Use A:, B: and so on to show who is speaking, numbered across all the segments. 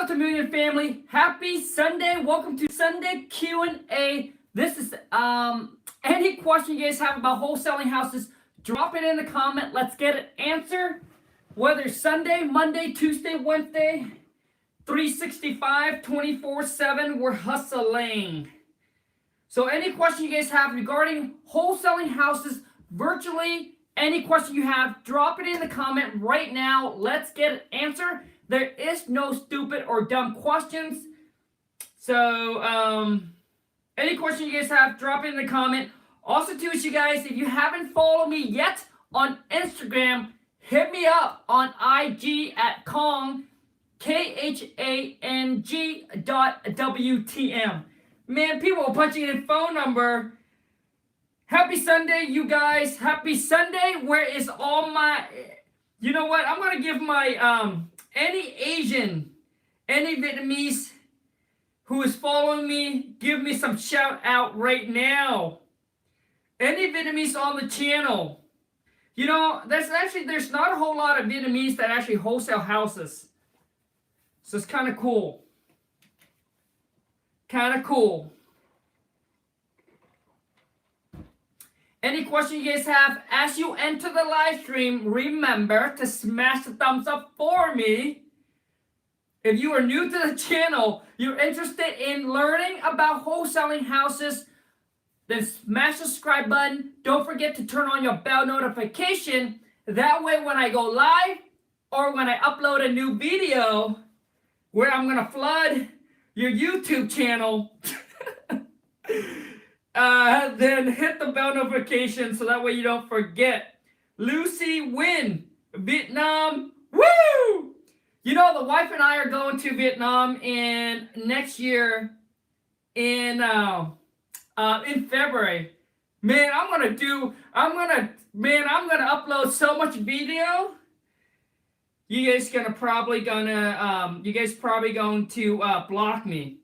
A: Multimillion family? Happy Sunday. Welcome to Sunday Q&A. This is any question you guys have about wholesaling houses, drop it in the comment. Let's get an answer. Whether Sunday, Monday, Tuesday, Wednesday, 365, 24/7, we're hustling. So any question you guys have regarding wholesaling houses, virtually any question you have, drop it in the comment right now. Let's get an answer. There is no stupid or dumb questions. So any question you guys have, drop it in the comment. Also too, you guys, if you haven't followed me yet on Instagram, hit me up on IG at Khang, KHANG.WTM. Man, people are punching in phone number. Happy Sunday, you guys. Happy Sunday. Where is all my... You know what? I'm going to give my... any Asian, any Vietnamese who is following me, give me some shout out right now. Any Vietnamese on the channel. You know, there's not a whole lot of Vietnamese that actually wholesale houses. So it's kind of cool. Kind of cool. Any question you guys have, as you enter the live stream, remember to smash the thumbs up for me. If you are new to the channel, you're interested in learning about wholesaling houses, then smash the subscribe button. Don't forget to turn on your bell notification. That way when I go live or when I upload a new video where I'm going to flood your YouTube channel, then hit the bell notification so that way you don't forget. Lucy Win, Vietnam, woo! You know, the wife and I are going to Vietnam in next year in February. Man, I'm gonna upload so much video. You guys probably going to block me.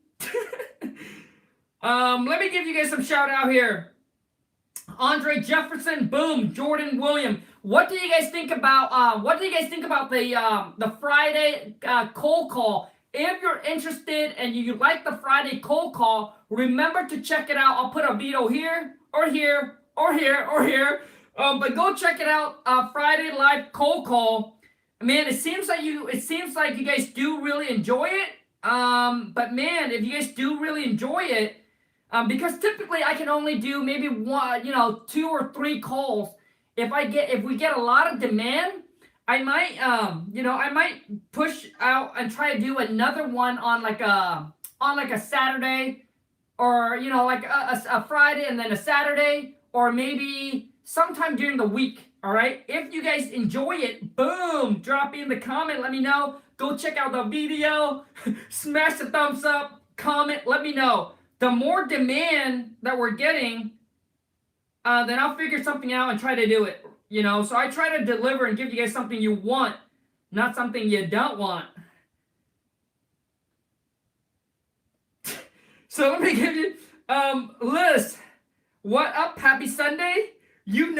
A: Let me give you guys some shout out here. Andre Jefferson, boom, Jordan William. What do you guys think about the Friday cold call? If you're interested and you like the Friday cold call, remember to check it out. I'll put a video here or here or here or here. But go check it out. Friday live cold call. Man, it seems like you guys do really enjoy it. But man, if you guys do really enjoy it, because typically I can only do maybe one, 2 or 3 calls. If we get a lot of demand, I might push out and try to do another one on like a Saturday, or like a Friday and then a Saturday, or maybe sometime during the week. All right. If you guys enjoy it, boom, drop me in the comment. Let me know. Go check out the video. Smash the thumbs up. Comment. Let me know. The more demand that we're getting, then I'll figure something out and try to do it. So I try to deliver and give you guys something you want, not something you don't want. So let me give you, Liz, what up? Happy Sunday. Do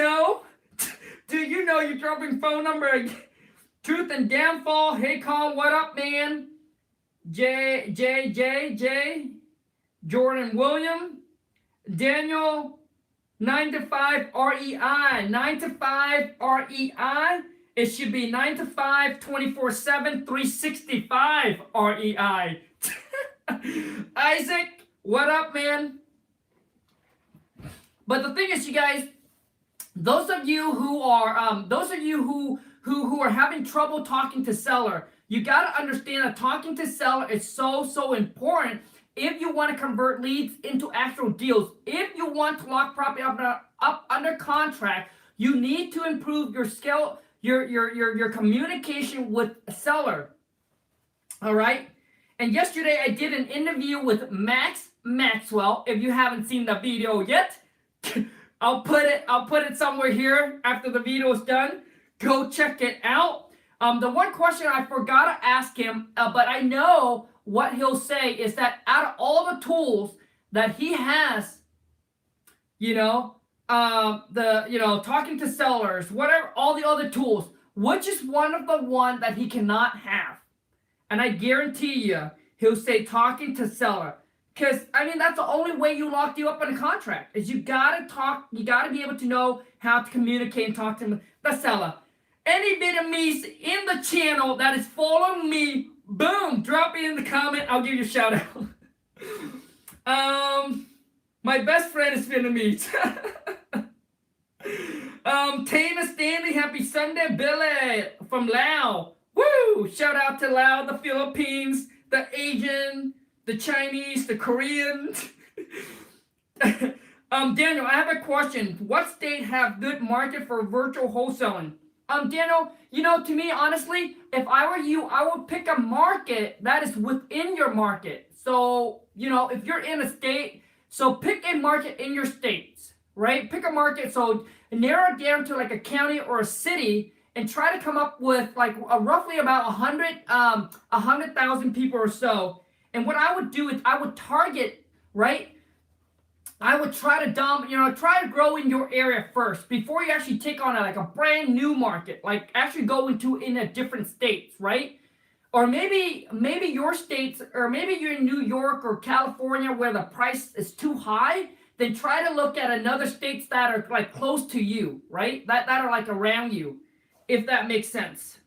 A: you know you're dropping phone number? Truth and Downfall. Hey, Khang, what up, man? J. Jordan William. Daniel, 9 to 5 REI. 9 to 5 REI. It should be 9 to 5, 24/7, 365 REI. Isaac, what up, man? But the thing is, you guys, those of you who are having trouble talking to seller, you got to understand that talking to seller is so important if you want to convert leads into actual deals. If you want to lock property up under contract, you need to improve your skill, your communication with a seller. All right. And yesterday I did an interview with Maxwell. If you haven't seen the video yet, I'll put it somewhere here after the video is done. Go check it out. The one question I forgot to ask him, but I know what he'll say, is that out of all the tools that he has, talking to sellers, whatever, all the other tools, which is one of the one that he cannot have? and I guarantee you, he'll say talking to seller. Because, I mean, that's the only way you lock you up in a contract, is you gotta talk, you gotta be able to know how to communicate and talk to the seller. Any Vietnamese in the channel that is following me, boom, drop it in the comment, I'll give you a shout out. My best friend is Vietnamese. Tana Stanley, happy Sunday, Billy from Laos. Woo! Shout out to Laos, the Philippines, the Asian, the Chinese, the Korean. Daniel, I have a question. What state have good market for virtual wholesaling? Daniel, you know, to me, honestly, if I were you, I would pick a market that is within your market. So, you know, if you're in a state, so pick a market in your states, right? Pick a market, so narrow it down to like a county or a city, and try to come up with like roughly about 100,000 people or so. And what I would do is I would target, right? I would try to try to grow in your area first before you actually take on like a brand new market, like actually go in a different states, right? Or maybe your states, or maybe you're in New York or California where the price is too high, then try to look at another states that are like close to you, right? That are like around you, if that makes sense.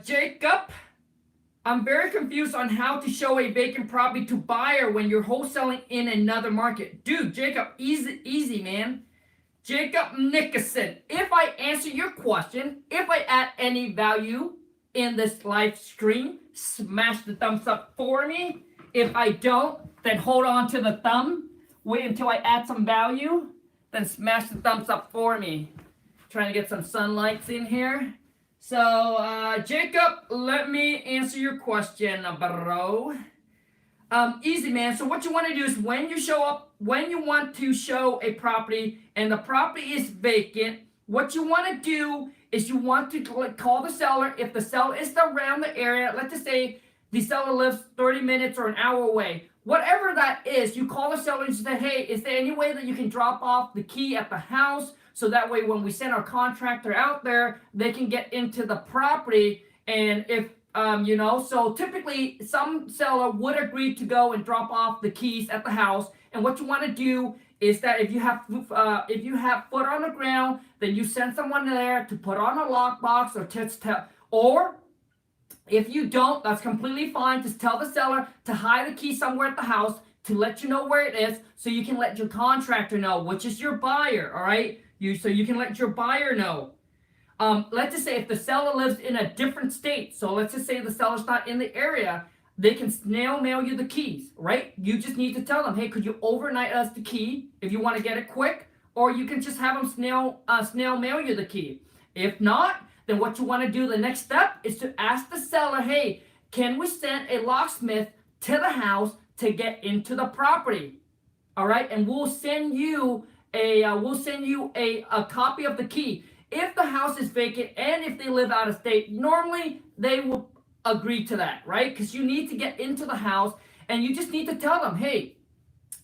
A: Jacob, I'm very confused on how to show a vacant property to buyer when you're wholesaling in another market. Dude, Jacob, easy, man. Jacob Nickerson, if I answer your question, if I add any value in this live stream, smash the thumbs up for me. If I don't, then hold on to the thumb. Wait until I add some value, then smash the thumbs up for me. Trying to get some sunlights in here. So, Jacob, let me answer your question, bro. Easy, man. So what you want to do is when you want to show a property and the property is vacant, what you want to do is you want to call the seller. If the seller is around the area, let's just say the seller lives 30 minutes or an hour away. Whatever that is, you call the seller and say, hey, is there any way that you can drop off the key at the house? So that way when we send our contractor out there, they can get into the property. And if, so typically some seller would agree to go and drop off the keys at the house. And what you want to do is that if you have foot on the ground, then you send someone there to put on a lockbox or if you don't, that's completely fine. Just tell the seller to hide the key somewhere at the house to let you know where it is, so you can let your contractor know, which is your buyer, all right? So you can let your buyer know. Let's just say if the seller lives in a different state, so let's just say the seller's not in the area, they can snail mail you the keys, right? You just need to tell them, hey, could you overnight us the key if you want to get it quick? Or you can just have them snail mail you the key. If not, then what you want to do, the next step is to ask the seller, hey, can we send a locksmith to the house to get into the property? All right, and we'll send you a copy of the key. If the house is vacant and if they live out of state, normally they will agree to that, right? Because you need to get into the house and you just need to tell them, hey,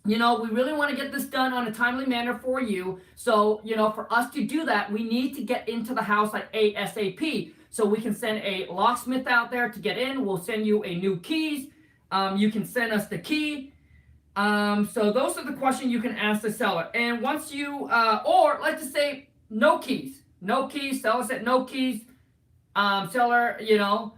A: we really want to get this done on a timely manner for you. So, for us to do that, we need to get into the house like ASAP. So we can send a locksmith out there to get in. We'll send you a new keys. You can send us the key. So those are the questions you can ask the seller. And once you, or let's just say no keys. No keys, seller said no keys. Seller,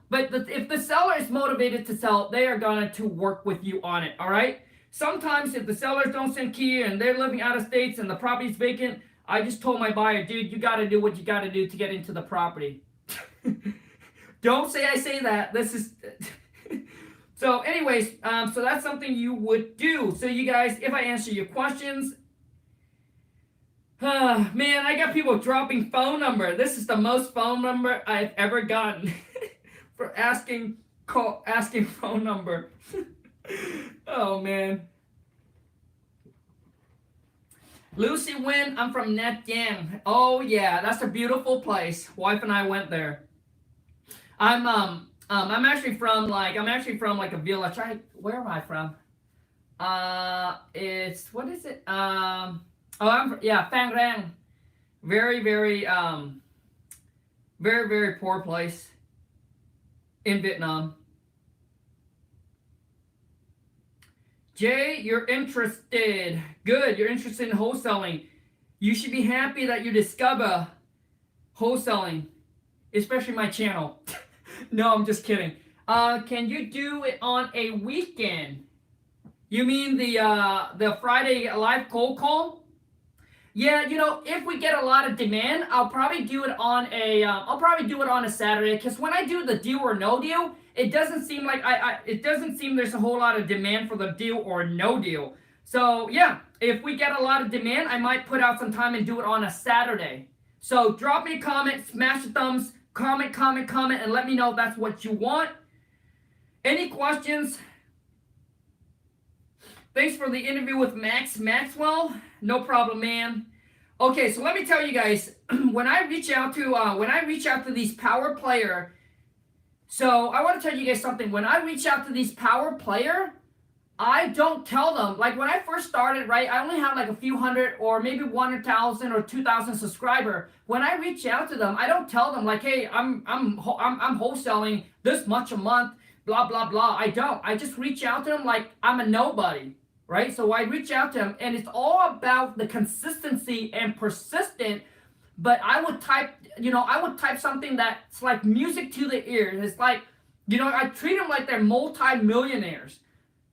A: but if the seller is motivated to sell, they are going to work with you on it, all right? Sometimes if the sellers don't send key and they're living out of states and the property's vacant, I just told my buyer, dude, you got to do what you got to do to get into the property. Don't say I say that. This is... So anyways, so that's something you would do. So you guys, if I answer your questions, man, I got people dropping phone number. This is the most phone number I've ever gotten for asking phone number. Oh man. Lucy Wynn, I'm from Net Yang. Oh yeah, that's a beautiful place. Wife and I went there. I'm actually from like a village. Where am I from? It's what is it? Phang Rang. Very, very poor place in Vietnam. Jay, you're interested. Good, you're interested in wholesaling. You should be happy that you discover wholesaling, especially my channel. No, I'm just kidding. Can you do it on a weekend? You mean the Friday live cold call? Yeah, if we get a lot of demand, I'll probably do it on a Saturday. Because when I do the deal or no deal, it doesn't seem like it doesn't seem there's a whole lot of demand for the deal or no deal. So yeah, if we get a lot of demand, I might put out some time and do it on a Saturday. So drop me a comment, smash the thumbs, comment, and let me know if that's what you want. Any questions? Thanks for the interview with Maxwell. No problem, man. Okay, so let me tell you guys, when I reach out to these power player, so I want to tell you guys something. When I reach out to these power player, I don't tell them. Like when I first started, right? I only had like a few hundred or maybe 1,000 or 2,000 subscriber. When I reach out to them, I don't tell them like, hey, I'm wholesaling this much a month, blah blah blah. I don't. I just reach out to them like I'm a nobody, right? So I reach out to them, and it's all about the consistency and persistent. But I would type something that's like music to the ears. It's like, I treat them like they're multi-millionaires.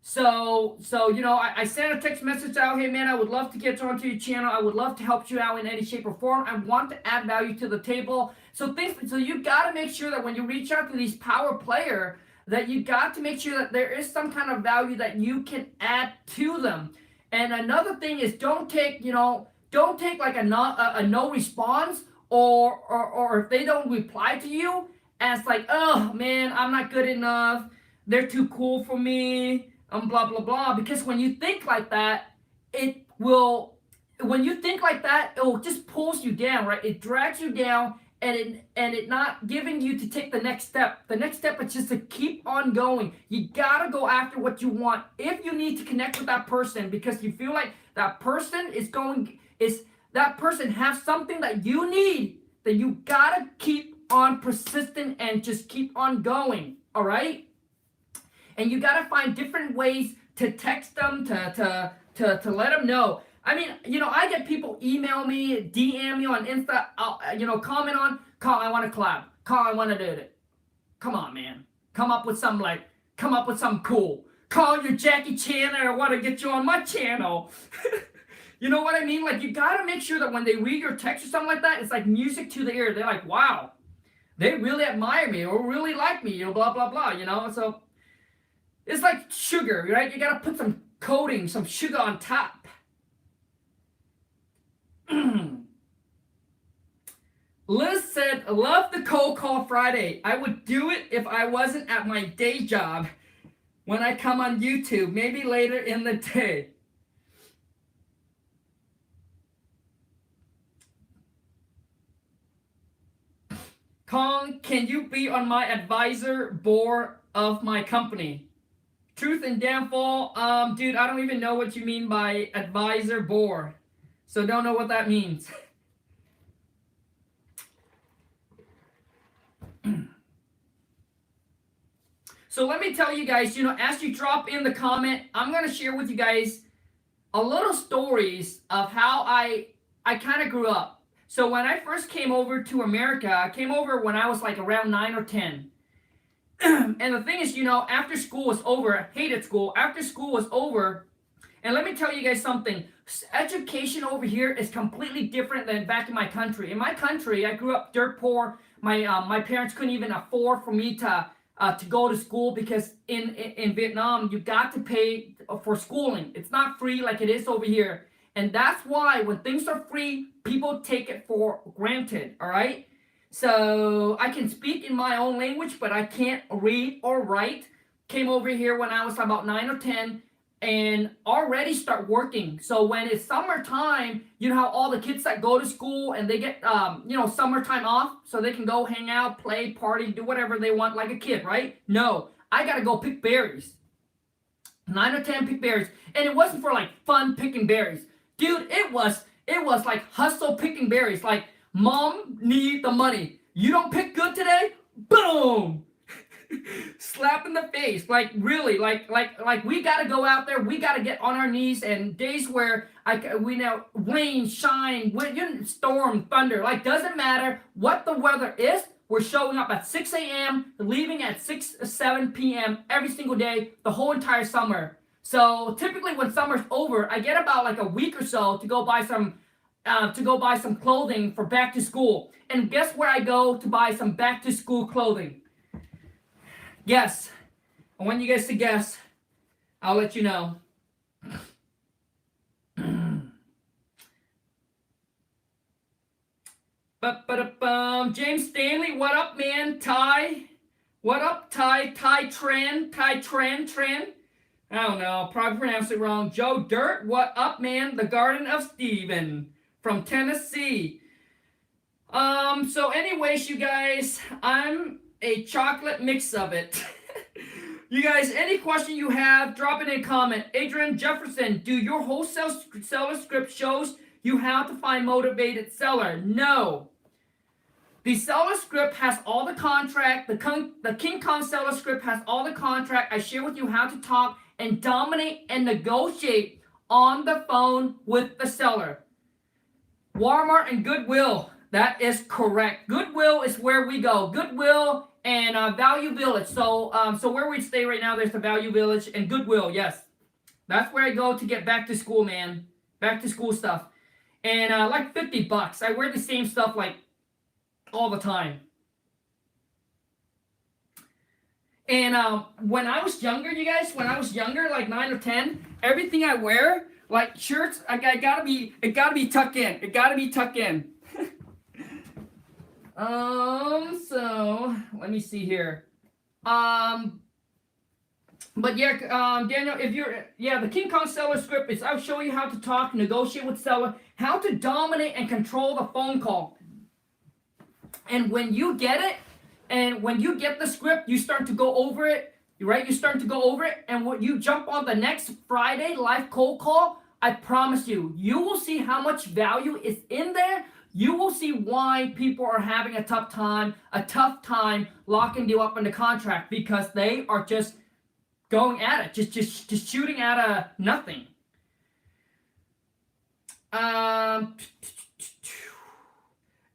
A: So I sent a text message out, hey man, I would love to get onto your channel. I would love to help you out in any shape or form. I want to add value to the table. So you got to make sure that when you reach out to these power player, that you got to make sure that there is some kind of value that you can add to them. And another thing is don't take like a no response or if they don't reply to you as like, oh man, I'm not good enough. They're too cool for me. Blah blah blah. Because when you think like that, it will just pulls you down, right? It drags you down, and it not giving you to take the next step. The next step is just to keep on going. You gotta go after what you want. If you need to connect with that person because you feel like that person has something that you need, then you gotta keep on persistent and just keep on going. All right. And you got to find different ways to text them, to let them know. I mean, I get people email me, DM me on Insta, comment on, Khang, I want to collab. Khang, I want to do it. Come on, man. Come up with something cool. Khang, you're Jackie Chan, and I want to get you on my channel. You know what I mean? Like, you got to make sure that when they read your text or something like that, it's like music to the ear. They're like, wow, they really admire me or really like me, blah, blah, blah, So it's like sugar, right? You got to put some coating, some sugar on top. Liz said, love the cold call Friday. I would do it if I wasn't at my day job when I come on YouTube, maybe later in the day. Khang, can you be on my advisor board of my company? Truth and downfall, dude, I don't even know what you mean by advisor board. So don't know what that means. So let me tell you guys, as you drop in the comment, I'm going to share with you guys a little stories of how I kind of grew up. So when I first came over to America, I came over when I was like around 9 or 10. And the thing is, after school was over, I hated school. After school was over, and let me tell you guys something. Education over here is completely different than back in my country. In my country, I grew up dirt poor. My parents couldn't even afford for me to go to school because in Vietnam, you got to pay for schooling. It's not free like it is over here. And that's why when things are free, people take it for granted, all right? So I can speak in my own language, but I can't read or write. Came over here when I was about 9 or 10 and already start working. So when it's summertime, you know how all the kids that go to school and they get, summertime off so they can go hang out, play, party, do whatever they want like a kid, right? No, I got to go pick berries. 9 or 10 pick berries. And it wasn't for like fun picking berries. Dude, it was It was like hustle picking berries. Like, mom need the money. You don't pick good today? Boom! Slap in the face. Like, really, like we gotta go out there. We gotta get on our knees. And days where we know rain, shine, wind, storm, thunder. Like, doesn't matter what the weather is. We're showing up at 6 a.m., leaving at 7 p.m. every single day, the whole entire summer. So typically, when summer's over, I get about like a week or so to go buy some clothing for back to school. And guess where I go to buy some back to school clothing? Guess. I want you guys to guess. I'll let you know. James Stanley, what up, man? Ty, what up, Ty? Ty Tran. I don't know, probably pronounced it wrong. Joe Dirt, what up, man? The Garden of Stephen from Tennessee. So anyways, you guys, I'm a chocolate mix of it. You guys, any question you have, drop it in a comment. Adrian Jefferson, do your wholesale seller script shows you how to find motivated seller? No. The seller script has all the contract. The King Kong seller script has all the contract. I share with you how to talk and dominate and negotiate on the phone with the seller. Walmart and Goodwill. That is correct. Goodwill is where we go. Goodwill and Value Village. So where we stay right now, there's the Value Village and Goodwill. Yes, that's where I go to get back to school, man. Back to school stuff. And like $50. I wear the same stuff like all the time. And when I was younger, you guys, like 9 or 10, everything I wear, like shirts, it gotta be tucked in. It gotta be tucked in. So let me see here. But yeah, Daniel, the King Kong seller script is I'll show you how to talk, negotiate with seller, how to dominate and control the phone call. And when you get it, and when you get the script, you start to go over it, right? You start to go over it, and when you jump on the next Friday live cold call, I promise you, you will see how much value is in there. You will see why people are having a tough time locking you up in the contract, because they are just going at it, just shooting at nothing.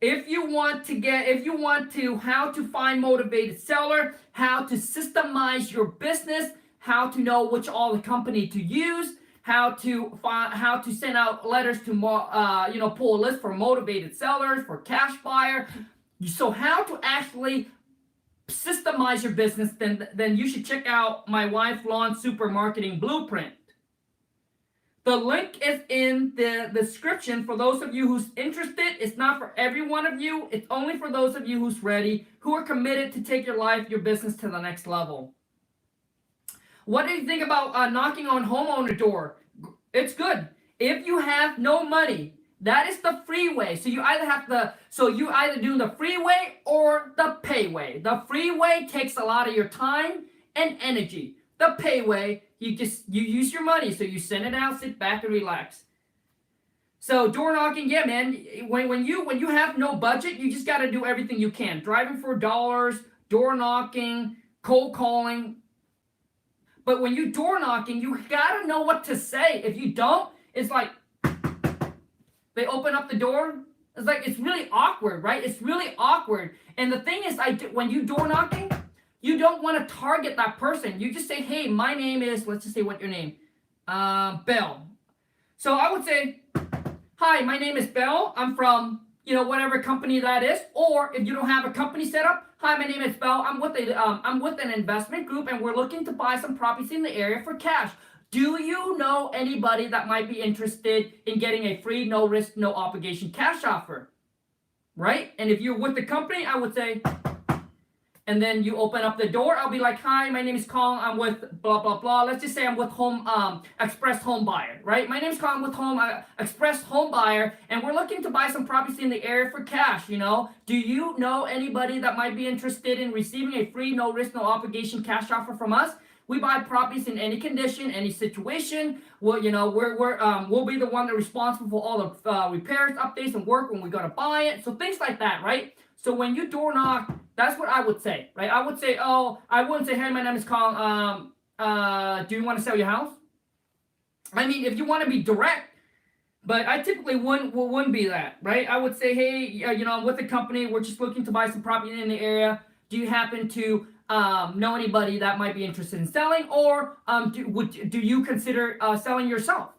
A: If you want to how to find motivated seller, how to systemize your business, how to know which all the company to use, how to send out letters to pull a list for motivated sellers, for cash buyer. So how to actually systemize your business, then you should check out my Wife Lawn Super Marketing Blueprint. The link is in the description for those of you who's interested. It's not for every one of you. It's only for those of you who's ready, who are committed to take your life, your business to the next level. What do you think about knocking on homeowner door? It's good. If you have no money, that is the freeway. So you either do the freeway or the payway. The freeway takes a lot of your time and energy. The payway, you use your money, so you send it out, sit back and relax. So door knocking, yeah, man. When you have no budget, you just got to do everything you can. Driving for dollars, door knocking, cold calling. But when you door knocking, you got to know what to say. If you don't, it's like they open up the door. It's like, it's really awkward, right? It's really awkward. And the thing is, when you door knocking, you don't want to target that person. You just say, hey, my name is, let's just say what your name, Bell. So I would say, hi, my name is Bell. I'm from, whatever company that is. Or if you don't have a company set up, hi, my name is Bell. I'm with an investment group, and we're looking to buy some properties in the area for cash. Do you know anybody that might be interested in getting a free, no risk, no obligation cash offer? Right? And if you're with the company, I would say, and then you open up the door. I'll be like, hi, my name is Khang. I'm with blah, blah, blah. Let's just say I'm with Express Home Buyer, right? My name is Khang with Express Home Buyer, and we're looking to buy some properties in the area for cash, Do you know anybody that might be interested in receiving a free, no risk, no obligation cash offer from us? We buy properties in any condition, any situation. Well, we'll be the one that responsible for all the repairs, updates, and work when we go to buy it. So things like that, right? So when you door knock, that's what I would say, right? I would say, I wouldn't say, hey, my name is Khang. Do you want to sell your house? I mean, if you want to be direct, but I typically wouldn't be that, right? I would say, hey, I'm with the company. We're just looking to buy some property in the area. Do you happen to know anybody that might be interested in selling, or do you consider selling yourself?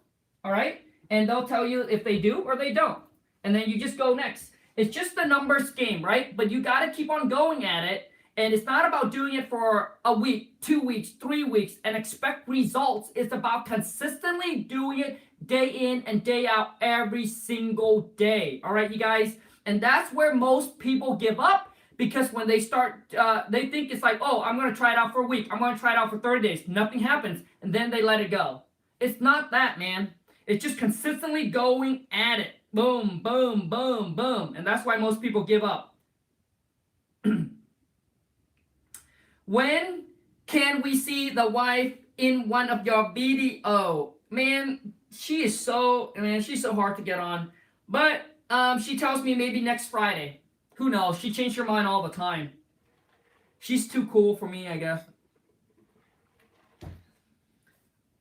A: All right, and they'll tell you if they do or they don't, and then you just go next. It's just a numbers game, right? But you got to keep on going at it. And it's not about doing it for a week, 2 weeks, 3 weeks, and expect results. It's about consistently doing it day in and day out every single day. All right, you guys? And that's where most people give up, because when they start, they think it's like, oh, I'm going to try it out for a week. I'm going to try it out for 30 days. Nothing happens. And then they let it go. It's not that, man. It's just consistently going at it. Boom, boom, boom, boom. And that's why most people give up. When can we see the wife in one of your video? Man, she's so hard to get on. But she tells me maybe next Friday. Who knows? She changed her mind all the time. She's too cool for me, I guess.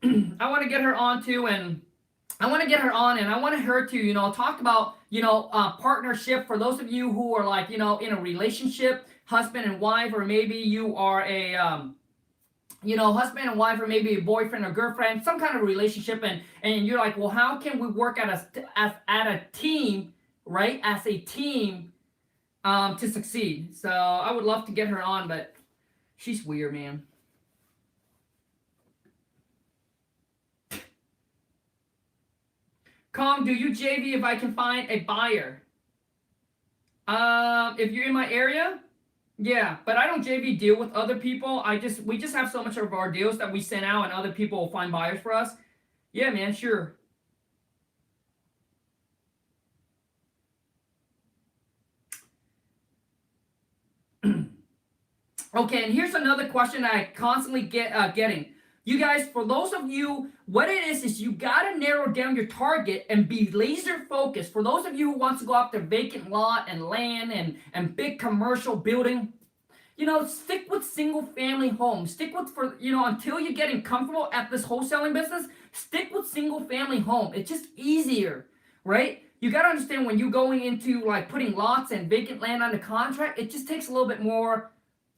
A: I want to get her on too, and I want her to, talk about, partnership. For those of you who are like, in a relationship, husband and wife, or maybe you are a, husband and wife, or maybe a boyfriend or girlfriend, some kind of relationship, and you're like, well, how can we work at a team, right? As a team, to succeed. So I would love to get her on, but she's weird, man. Khang, do you JV if I can find a buyer? If you're in my area, yeah, but I don't JV deal with other people. We just have so much of our deals that we send out, and other people will find buyers for us. Yeah, man, sure. Okay, and here's another question that I constantly getting. You guys, for those of you, what it is you got to narrow down your target and be laser focused. For those of you who wants to go after vacant lot and land and big commercial building, stick with single family homes. Stick with, until you're getting comfortable at this wholesaling business, stick with single family home. It's just easier, right? You got to understand, when you're going into like putting lots and vacant land under contract, it just takes a little bit more.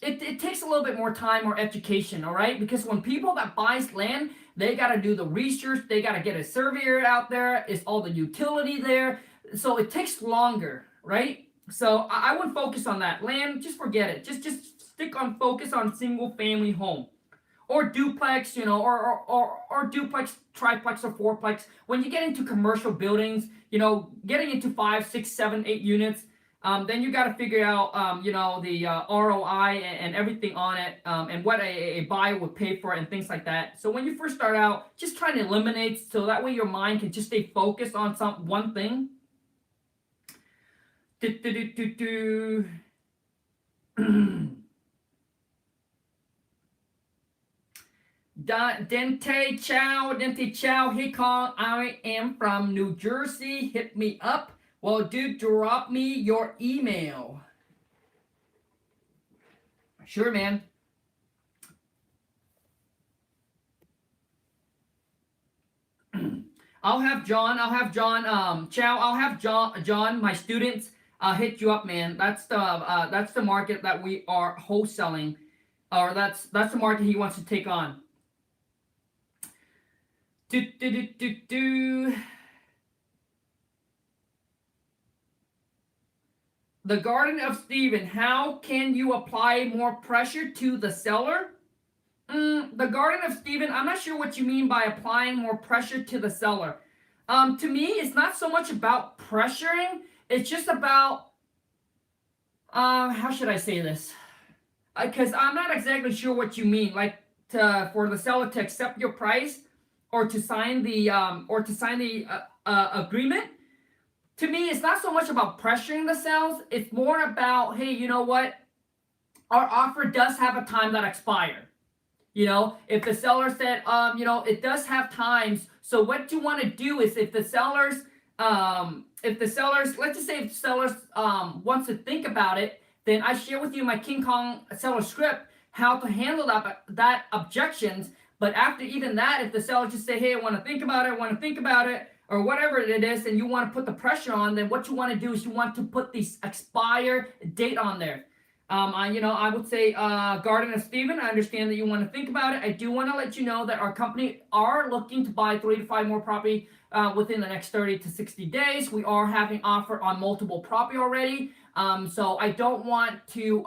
A: It takes a little bit more time or education, all right? Because when people that buys land, they got to do the research. They got to get a surveyor out there. It's all the utility there. So it takes longer, right? So I wouldn't focus on that. Land, just forget it. Just stick on, focus on single family home. Or duplex, or duplex, triplex, or fourplex. When you get into commercial buildings, getting into 5, 6, 7, 8 units, then you got to figure out, the ROI and everything on it, and what a buyer would pay for it and things like that. So when you first start out, just try to eliminate, so that way your mind can just stay focused on one thing. Dente Chow, hey Khang, I am from New Jersey, hit me up. Well, dude, drop me your email. Sure, man. I'll have John, Chow, I'll have John, my students, hit you up, man. That's the market that we are wholesaling, or that's the market he wants to take on. The Garden of Stephen, how can you apply more pressure to the seller? The Garden of Stephen, I'm not sure what you mean by applying more pressure to the seller. To me, it's not so much about pressuring. It's just about, how should I say this? Because I'm not exactly sure what you mean. Like, for the seller to accept your price, or to sign the agreement. To me, it's not so much about pressuring the sales. It's more about, hey, you know what? Our offer does have a time that expires. If the seller said, it does have times. So what you want to do is if the sellers, let's just say if the sellers wants to think about it, then I share with you my King Kong seller script, how to handle that objections. But after even that, if the seller just say, hey, I want to think about it, or whatever it is, and you want to put the pressure on, then what you want to do is you want to put the expire date on there. I would say, Garden of Steven, I understand that you want to think about it. I do want to let you know that our company are looking to buy 3 to 5 more property within the next 30 to 60 days. We are having offer on multiple property already. So I don't want to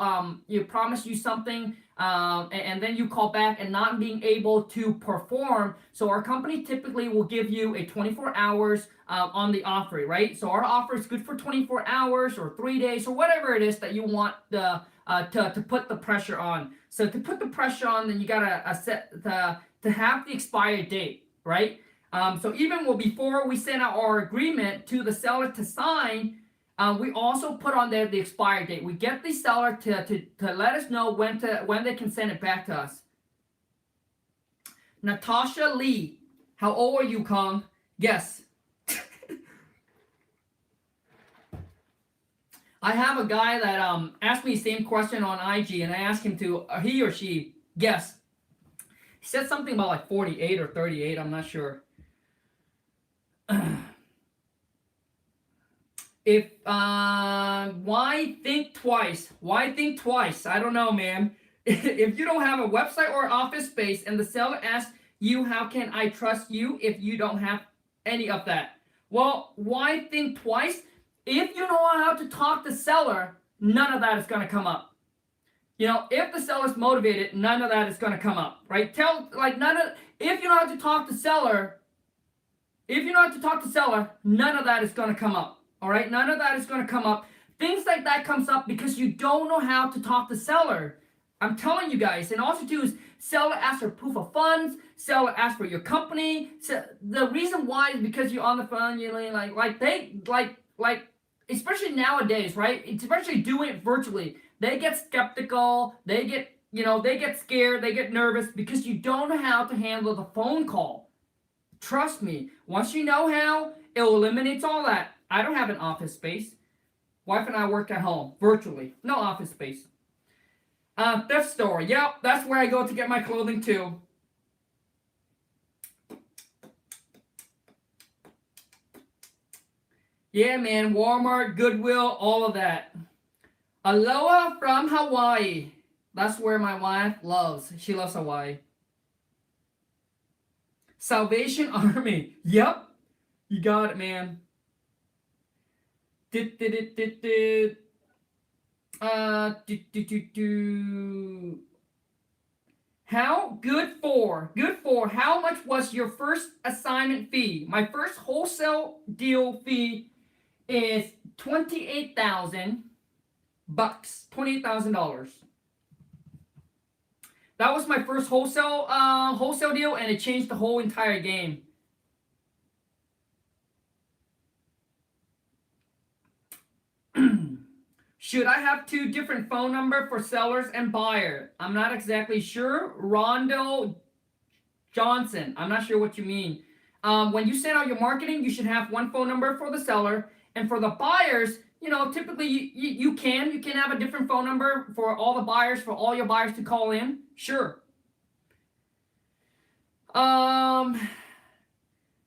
A: promise you something and then you call back and not being able to perform. So our company typically will give you a 24 hours on the offer, right? So our offer is good for 24 hours or 3 days or whatever it is that you want to put the pressure on. So to put the pressure on, then you gotta set to have the expired date, right? So even before we send out our agreement to the seller to sign, we also put on there the expired date. We get the seller to let us know when they can send it back to us. Natasha Lee, how old are you, Khang? Yes. I have a guy that asked me the same question on IG, and I asked him to he or she guess. He said something about like 48 or 38. I'm not sure. If why think twice? Why think twice? I don't know, man. If you don't have a website or office space, and the seller asks you, how can I trust you if you don't have any of that? Well, why think twice? If you know how to talk to the seller, none of that is going to come up. If the seller's motivated, none of that is going to come up, right? If you know how to talk to the seller, none of that is going to come up. All right, none of that is going to come up. Things like that comes up because you don't know how to talk to seller. I'm telling you guys. And also too is seller asks for proof of funds. Seller asks for your company. So the reason why is because you're on the phone. You're like especially nowadays, right? Especially doing it virtually. They get skeptical. They get scared. They get nervous because you don't know how to handle the phone call. Trust me. Once you know how, it eliminates all that. I don't have an office space. Wife and I work at home, virtually. No office space. Thrift store. Yep, that's where I go to get my clothing too. Yeah, man. Walmart, Goodwill, all of that. Aloha from Hawaii. That's where my wife loves. She loves Hawaii. Salvation Army. Yep. You got it, man. How good for how much was your first assignment fee? My first wholesale deal fee is $28,000. $28,000. That was my first wholesale deal, and it changed the whole entire game. Should I have 2 different phone numbers for sellers and buyer? I'm not exactly sure. Rondo Johnson. I'm not sure what you mean. When you send out your marketing, you should have 1 phone number for the seller, and for the buyers, typically you can have a different phone number for all the buyers, for all your buyers to call in. Sure. Damn,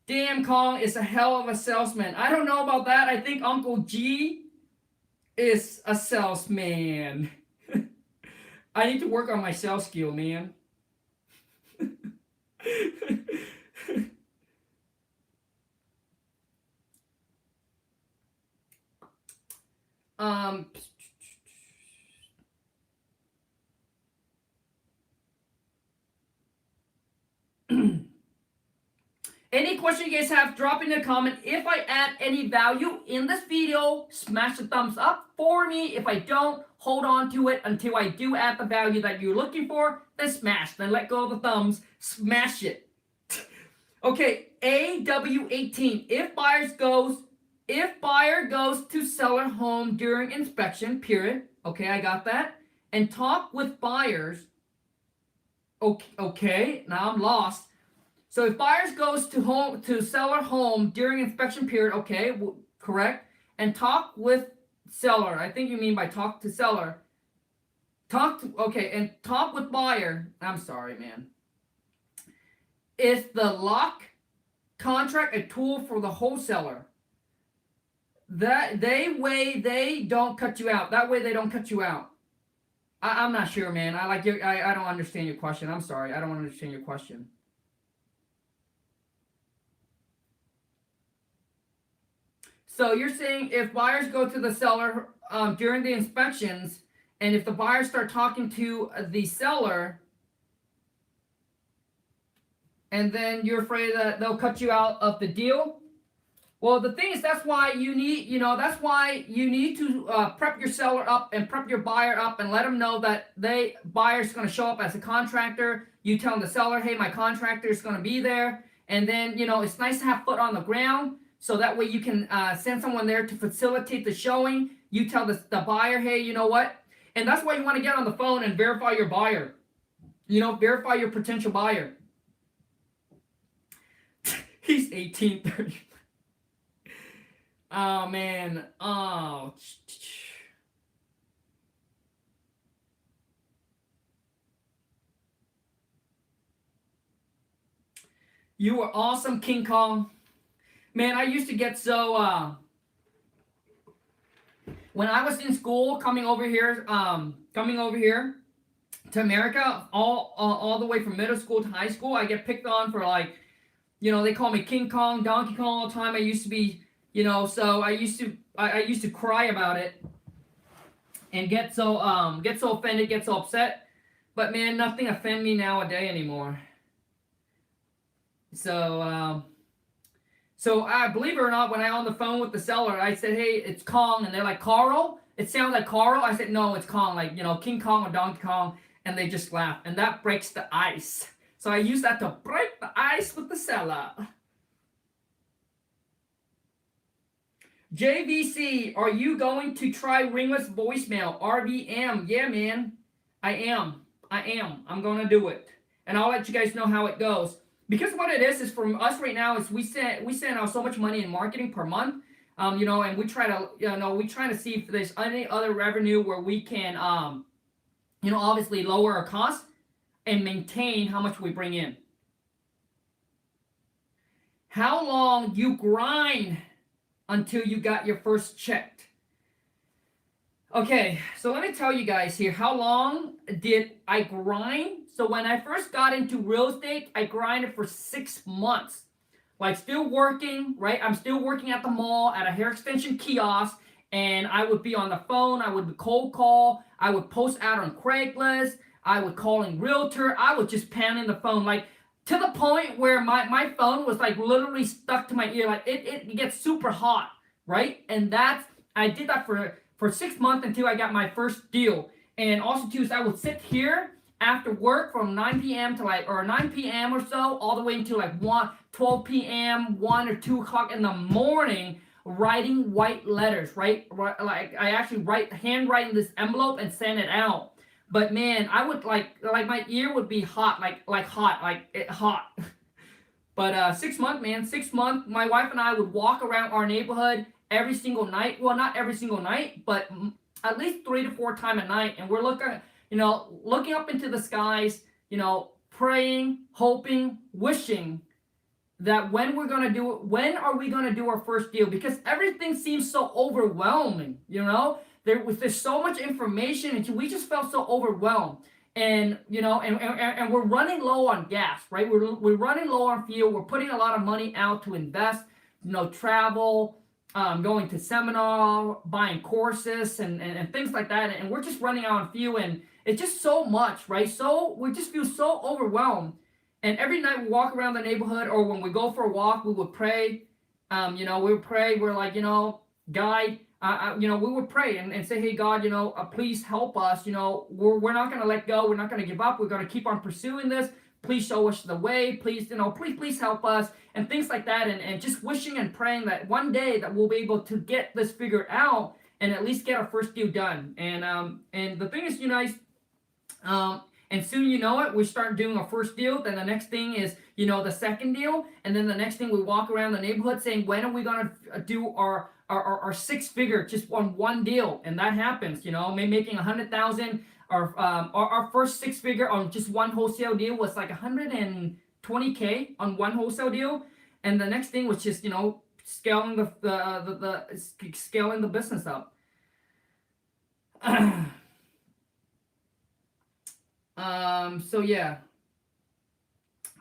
A: Khang is a hell of a salesman. I don't know about that. I think Uncle G is a salesman. I need to work on my sales skill, man. Any question you guys have, drop in a comment. If I add any value in this video, smash the thumbs up for me. If I don't, hold on to it until I do add the value that you're looking for. Then smash. Then let go of the thumbs. Smash it. Okay, AW18. If buyer goes to seller home during inspection, period. Okay, I got that. And talk with buyers. Okay, now I'm lost. So if buyers goes to seller home during inspection period, okay, correct, and talk with seller. I think you mean by talk to seller. And talk with buyer. I'm sorry, man. Is the lock contract a tool for the wholesaler? That they don't cut you out. That way they don't cut you out. I'm not sure, man. I don't understand your question. I'm sorry. I don't understand your question. So you're saying if buyers go to the seller during the inspections, and if the buyers start talking to the seller, and then you're afraid that they'll cut you out of the deal? Well, the thing is, that's why you need to prep your seller up and prep your buyer up and let them know that buyer's going to show up as a contractor. You tell the seller, hey, my contractor is going to be there. And then, it's nice to have foot on the ground. So that way you can send someone there to facilitate the showing. You tell the buyer, hey, you know what? And that's why you want to get on the phone and verify your buyer. Verify your potential buyer. He's 1830. Oh, man. Oh. You were awesome, King Kong. Man, I used to get so, when I was in school, coming over here to America, all the way from middle school to high school, I get picked on for they call me King Kong, Donkey Kong all the time. I used to be, so I used to cry about it and get so offended, get so upset. But man, nothing offends me nowadays anymore. So I believe it or not, when I on the phone with the seller, I said, hey, it's Kong, and they're like, Carl? It sounds like Carl. I said, no, it's Kong, King Kong or Donkey Kong, and they just laugh, and that breaks the ice. So I use that to break the ice with the seller. JVC, are you going to try ringless voicemail? RVM, yeah, man. I am. I'm going to do it. And I'll let you guys know how it goes. Because what it is from us right now is we send out so much money in marketing per month. And we try to see if there's any other revenue where we can, obviously lower our costs and maintain how much we bring in. How long you grind until you got your first check? Okay, so let me tell you guys here, how long did I grind? So when I first got into real estate, I grinded for 6 months. Still working, right? I'm still working at the mall at a hair extension kiosk, and I would be on the phone, I would cold call, I would post out on Craigslist, I would call in realtor, I would just pound in the phone, to the point where my phone was literally stuck to my ear. It gets super hot, right? And I did that for 6 months until I got my first deal. And also too is I would sit here after work from 9 p.m. to 9 p.m. or so, all the way until 12 p.m., 1 or 2 o'clock in the morning, writing white letters, right? I actually handwriting this envelope and send it out. But man, I would my ear would be hot, hot. But 6 months, man, 6 months, my wife and I would walk around our neighborhood every single night. Well, not every single night, but at least 3 to 4 times a night. And we're looking up into the skies, praying, hoping, wishing that when are we going to do our first deal? Because everything seems so overwhelming, There's so much information, and we just felt so overwhelmed. And and we're running low on gas, right? We're running low on fuel. We're putting a lot of money out to invest, travel, going to seminar, buying courses, and things like that. And we're just running out on fuel, and it's just so much, right? So we just feel so overwhelmed. And every night we walk around the neighborhood, or when we go for a walk, we would pray. We would pray. We're like, God. We would pray and say, hey, God, please help us. We're not going to let go. We're not going to give up. We're going to keep on pursuing this. Please show us the way. Please, please help us, and things like that. And just wishing and praying that one day that we'll be able to get this figured out and at least get our first deal done. And the thing is, And soon you know it, we start doing our first deal. Then the next thing is, the second deal. And then the next thing we walk around the neighborhood saying, when are we going to do our six-figure just on one deal? And that happens, maybe making 100,000. Our first six-figure on just one wholesale deal was like 120K on one wholesale deal. And the next thing was just, scaling scaling the business up. So yeah,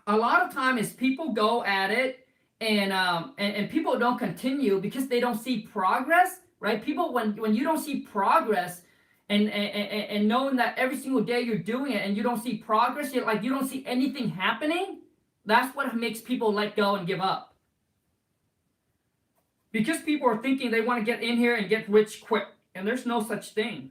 A: a lot of time is people go at it and people don't continue because they don't see progress, right? People, when you don't see progress and knowing that every single day you're doing it and you don't see progress, you don't see anything happening, that's what makes people let go and give up. Because people are thinking they want to get in here and get rich quick, and there's no such thing.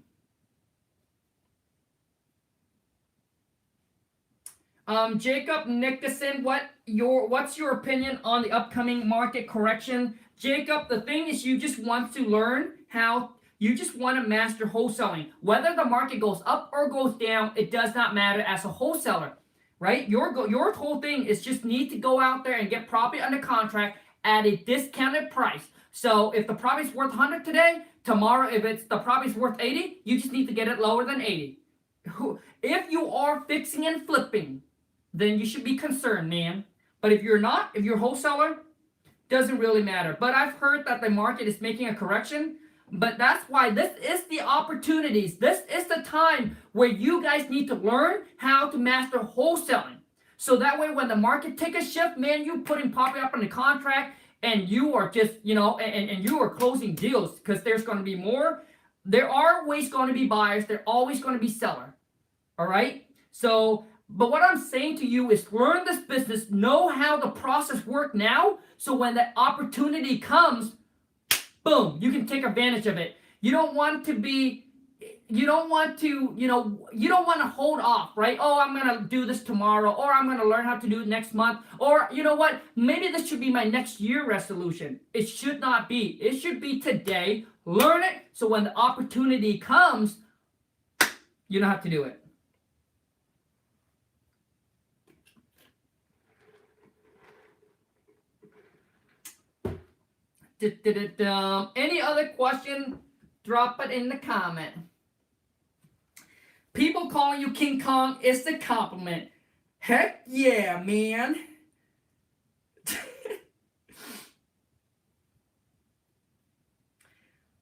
A: Jacob Nickerson, what's your opinion on the upcoming market correction? Jacob, the thing is, you just want to learn how. You just want to master wholesaling. Whether the market goes up or goes down, it does not matter as a wholesaler, right? Your whole thing is just need to go out there and get property under contract at a discounted price. So if the property's worth 100 today, tomorrow if the property's worth 80, you just need to get it lower than 80. If you are fixing and flipping, then you should be concerned, man. But if you're not, if you're a wholesaler, doesn't really matter. But I've heard that the market is making a correction. But that's why this is the opportunities. This is the time where you guys need to learn how to master wholesaling. So that way when the market take a shift, man, you putting property up on the contract and you are just, and you are closing deals because there's going to be more. There are always going to be buyers. There's always going to be seller. All right? So, but what I'm saying to you is learn this business, know how the process works now, so when the opportunity comes, boom, you can take advantage of it. You don't want to hold off, right? Oh, I'm going to do this tomorrow, or I'm going to learn how to do it next month, or you know what? Maybe this should be my next year resolution. It should not be. It should be today. Learn it, so when the opportunity comes, you don't have to do it. Any other question? Drop it in the comment. People calling you King Kong is a compliment. Heck yeah, man.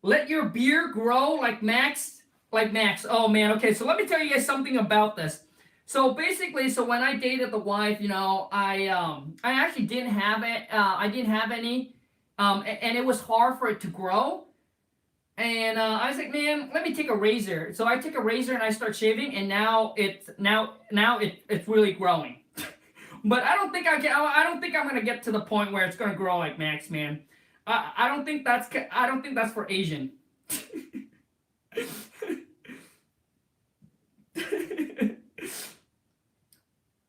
A: Let your beard grow like Max. Oh man, okay, so let me tell you guys something about this. So basically, when I dated the wife, I actually didn't have it. I didn't have any. And it was hard for it to grow. And I was like, man, let me take a razor. So I took a razor and I start shaving, and now it's really growing. But I don't think I'm gonna get to the point where it's gonna grow like Max, man. I don't think that's for Asian.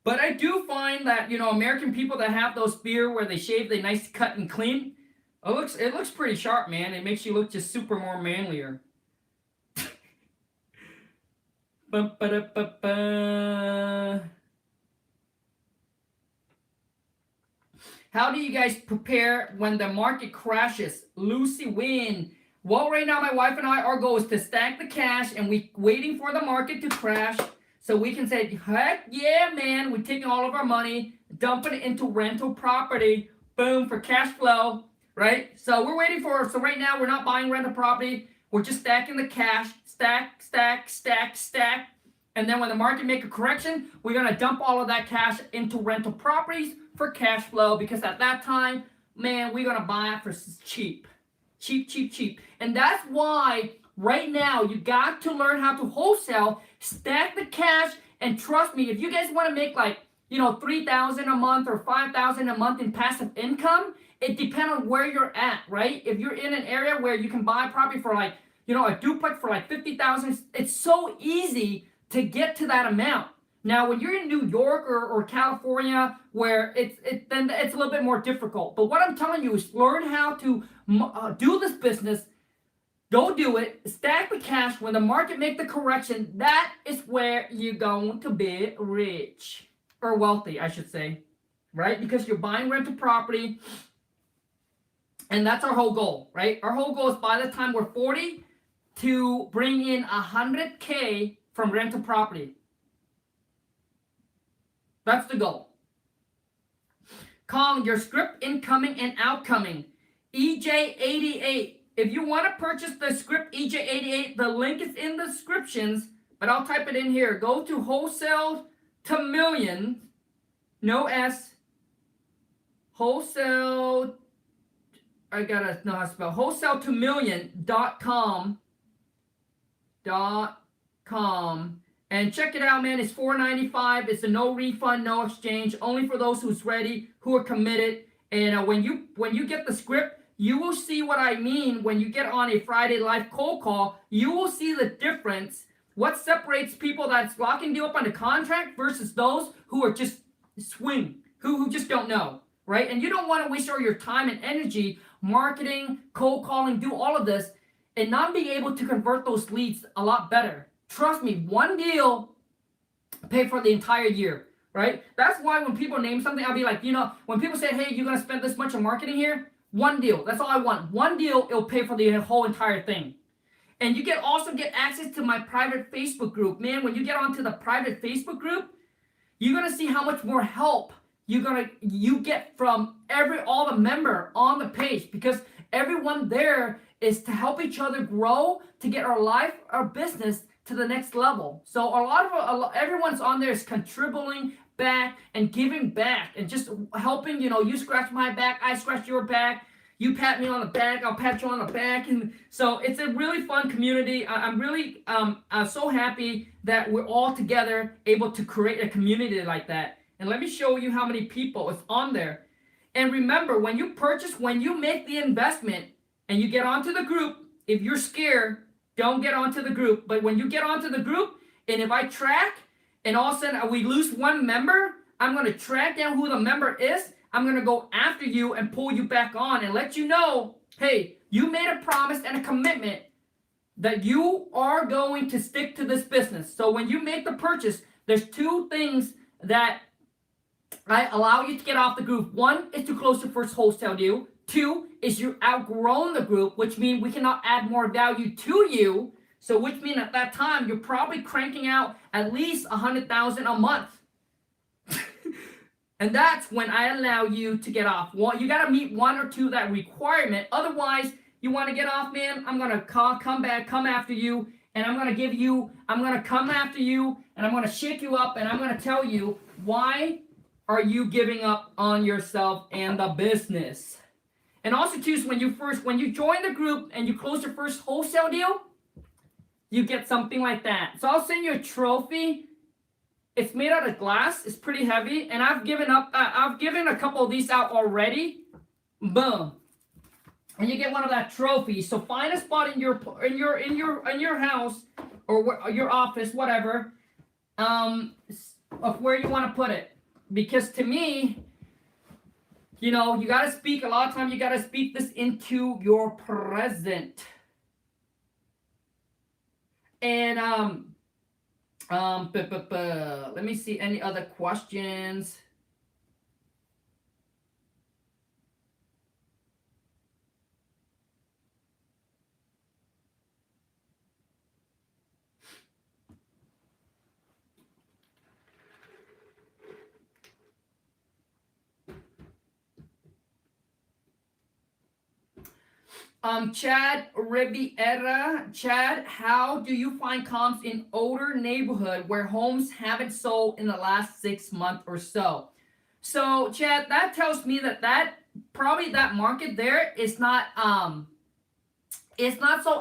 A: But I do find that American people that have those beard where they shave, they nice cut and clean. It looks pretty sharp, man. It makes you look just super more manlier. How do you guys prepare when the market crashes? Lucy Win. Well, right now, my wife and I, our goal is to stack the cash, and we waiting for the market to crash so we can say, heck yeah, man, we're taking all of our money, dumping it into rental property, boom, for cash flow. Right? So we're waiting so right now we're not buying rental property. We're just stacking the cash, stack. And then when the market make a correction, we're going to dump all of that cash into rental properties for cash flow, because at that time, man, we're going to buy it for cheap. Cheap. And that's why right now you got to learn how to wholesale, stack the cash, and trust me, if you guys want to make like, $3,000 a month or $5,000 a month in passive income, it depends on where you're at, right? If you're in an area where you can buy property for like, a duplex for like $50,000, it's so easy to get to that amount. Now, when you're in New York or California, where then it's a little bit more difficult. But what I'm telling you is learn how to do this business Go do it. Stack the cash. When the market make the correction, that is where you're going to be rich. Or wealthy, I should say. Right? Because you're buying rental property. And that's our whole goal, right? Our whole goal is by the time we're 40 to bring in 100K from rental property. That's the goal. Khang, your script incoming and outcoming. EJ88. If you want to purchase the script EJ88, the link is in the descriptions, but I'll type it in here. Go to wholesale to million, no S, wholesale, I gotta know how to spell, wholesale to million.com, and check it out, man. It's $4.95. It's a no refund, no exchange, only for those who's ready, who are committed. And when you get the script, you will see what I mean when you get on a Friday live cold call. You will see the difference. What separates people that's locking you up on the contract versus those who are just swing, who just don't know, right? And you don't want to waste all your time and energy marketing, cold calling, do all of this, and not be able to convert those leads a lot better. Trust me, one deal pay for the entire year, right? That's why when people name something, I'll be like, when people say, hey, you're going to spend this much on marketing here, one deal. That's all I want. One deal, it'll pay for the whole entire thing. And you also get access to my private Facebook group. Man, when you get onto the private Facebook group, you're going to see how much more help you get from all the member on the page, because everyone there is to help each other grow, to get our business to the next level. So everyone's on there is contributing back and giving back and just helping. You scratch my back, I scratch your back, you pat me on the back, I'll pat you on the back. And so it's a really fun community. I'm really so happy that we're all together able to create a community like that. And let me show you how many people is on there. And remember, when you make the investment and you get onto the group, if you're scared, don't get onto the group. But when you get onto the group, and if I track and all of a sudden we lose one member, I'm going to track down who the member is. I'm going to go after you and pull you back on and let you know, hey, you made a promise and a commitment that you are going to stick to this business. So when you make the purchase, there's two things that I allow you to get off the group. One is to close your first wholesale deal. Two is you're outgrown the group, which means we cannot add more value to you. So which means at that time, you're probably cranking out at least $100,000 a month. And that's when I allow you to get off. Well, you got to meet one or two that requirement. Otherwise, you want to get off, man, I'm going to come after you. And I'm going to come after you. And I'm going to shake you up. And I'm going to tell you, why are you giving up on yourself and the business? And also, too, when you join the group and you close your first wholesale deal, you get something like that. So I'll send you a trophy. It's made out of glass. It's pretty heavy, and I've given a couple of these out already. Boom, and you get one of that trophy. So find a spot in your house or your office, whatever, of where you want to put it. Because to me, you got to speak. A lot of times, you got to speak this into your present. And let me see any other questions. Chad Riviera. Chad, how do you find comps in older neighborhood where homes haven't sold in the last 6 months or so? So, Chad, that tells me that probably that market there is not so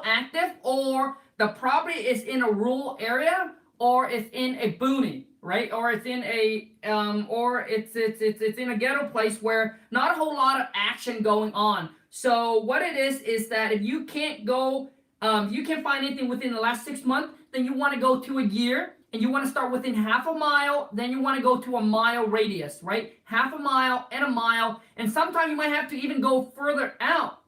A: active, or the property is in a rural area, or it's in a boony, right? Or it's in a it's in a ghetto place where not a whole lot of action going on. So what it is that if you can't find anything within the last 6 months, then you want to go to a year, and you want to start within half a mile, then you want to go to a mile radius, right? Half a mile and a mile, and sometimes you might have to even go further out,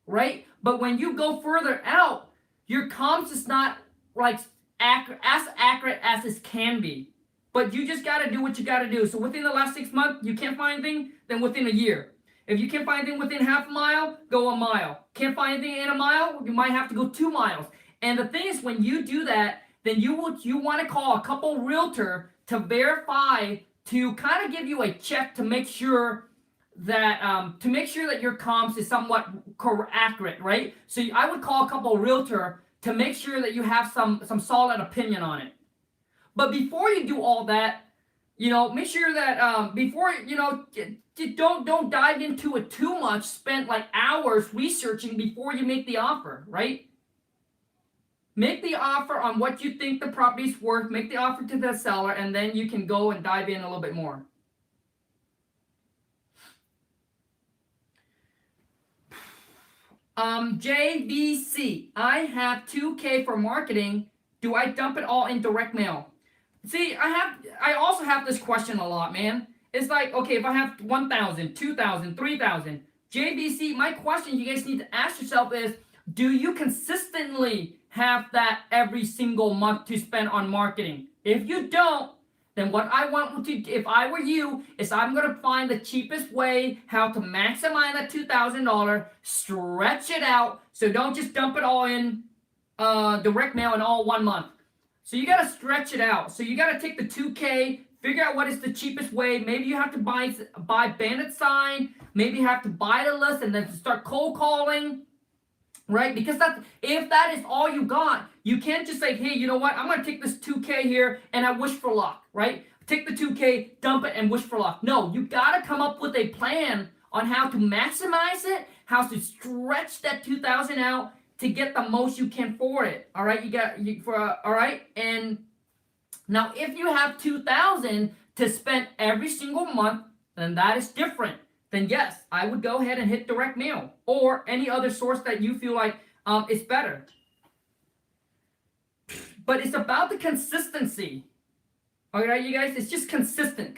A: right? But when you go further out, your comps is not like as accurate as it can be. But you just got to do what you got to do. So within the last 6 months, you can't find anything, then within a year. If you can't find anything within half a mile, go a mile. Can't find anything in a mile, you might have to go 2 miles. And the thing is, when you do that, then you want to call a couple realtor to verify, to kind of give you a check to make sure that your comps is somewhat accurate, right? So I would call a couple realtor to make sure that you have some solid opinion on it. But before you do all that, make sure that before don't dive into it too much. Spend like hours researching before you make the offer, right? Make the offer on what you think the property's worth. Make the offer to the seller, and then you can go and dive in a little bit more. JVC, I have $2,000 for marketing. Do I dump it all in direct mail? See, I also have this question a lot, man. It's like, okay, if I have 1,000, 2,000, 3,000, JVC, my question you guys need to ask yourself is, do you consistently have that every single month to spend on marketing? If you don't, then what I want to, if I were you, is I'm going to find the cheapest way how to maximize that $2,000, stretch it out, so don't just dump it all in direct mail in all 1 month. So you got to stretch it out. So you got to take the $2,000, figure out what is the cheapest way. Maybe you have to buy bandit sign, maybe you have to buy the list and then start cold calling, right? Because if that is all you got, you can't just say, hey, you know what? I'm going to take this $2,000 here and I wish for luck, right? Take the $2,000, dump it, and wish for luck. No, you got to come up with a plan on how to maximize it, how to stretch that $2,000 out to get the most you can for it. All right, all right. And now, if you have $2,000 to spend every single month, then that is different. Then yes, I would go ahead and hit direct mail or any other source that you feel like is better. But it's about the consistency. All right, you guys, it's just consistent.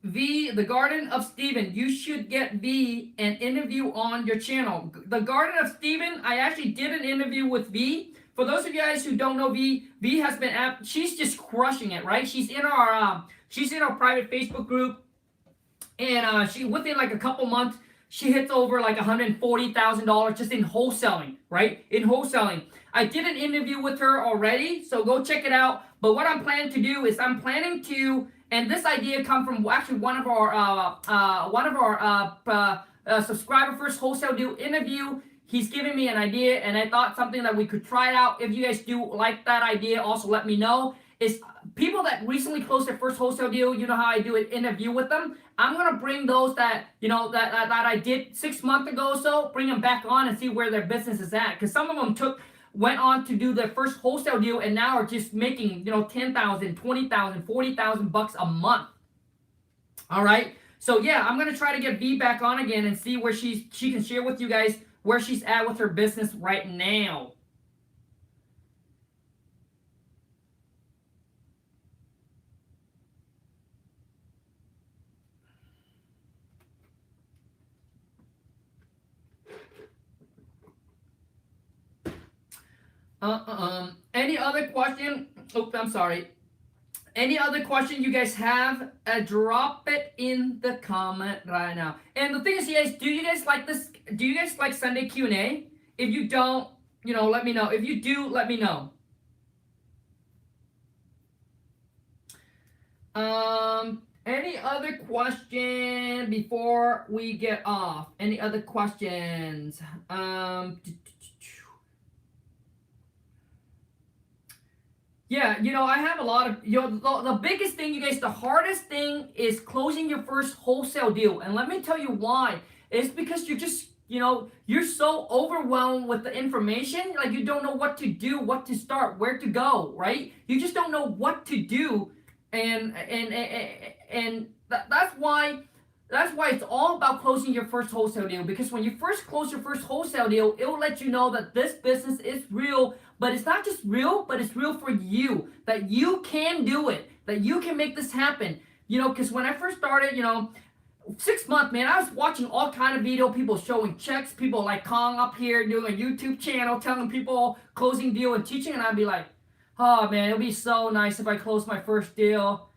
A: V, the Garden of Stephen. You should get V an interview on your channel. The Garden of Stephen, I actually did an interview with V. For those of you guys who don't know V has been she's just crushing it, right? She's in our private Facebook group, and she within like a couple months she hits over like $140,000 just in wholesaling, right? In wholesaling. I did an interview with her already, so go check it out. But what I'm planning to do is and this idea come from actually one of our subscriber first wholesale deal interview. He's giving me an idea, and I thought something that we could try out. If you guys do like that idea, also let me know. Is people that recently closed their first wholesale deal, you know how I do an interview with them. I'm gonna bring those that that I did 6 months ago or so, bring them back on and see where their business is at. Because some of them went on to do their first wholesale deal and now are just making, $10,000, $20,000, $40,000 a month. All right. So yeah, I'm gonna try to get V back on again and see where she can share with you guys where she's at with her business right now. Any other question? Oops, I'm sorry. Any other question you guys have? Drop it in the comment right now. And the thing is, guys, do you guys like this? Do you guys like Sunday Q&A? If you don't, let me know. If you do, let me know. Any other question before we get off? Any other questions? Yeah, I have a lot of, the biggest thing, you guys, the hardest thing is closing your first wholesale deal. And let me tell you why. It's because you're just, you're so overwhelmed with the information, like you don't know what to do, what to start, where to go, right? You just don't know what to do. And that's why That's why it's all about closing your first wholesale deal, because when you first close your first wholesale deal, it will let you know that this business is real, but it's not just real, but it's real for you, that you can do it, that you can make this happen. Because when I first started, 6 months, man, I was watching all kind of video, people showing checks, people like Khang up here doing a YouTube channel, telling people closing deal and teaching, and I'd be like, oh man, it'll be so nice if I close my first deal.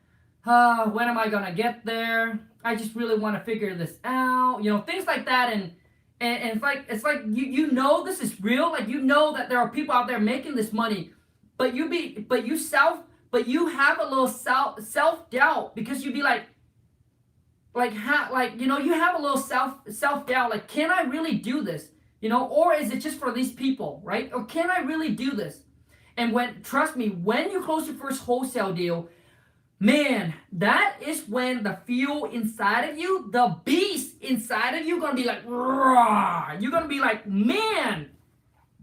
A: When am I gonna get there? I just really want to figure this out, things like that, and it's like this is real, like that there are people out there making this money, but you have a little self doubt, because you'd be like you have a little self doubt, like, can I really do this, or is it just for these people, right? Or can I really do this? And trust me, when you close your first wholesale deal, man, that is when the fuel inside of you, the beast inside of you, gonna be like, raw. You're gonna be like, man,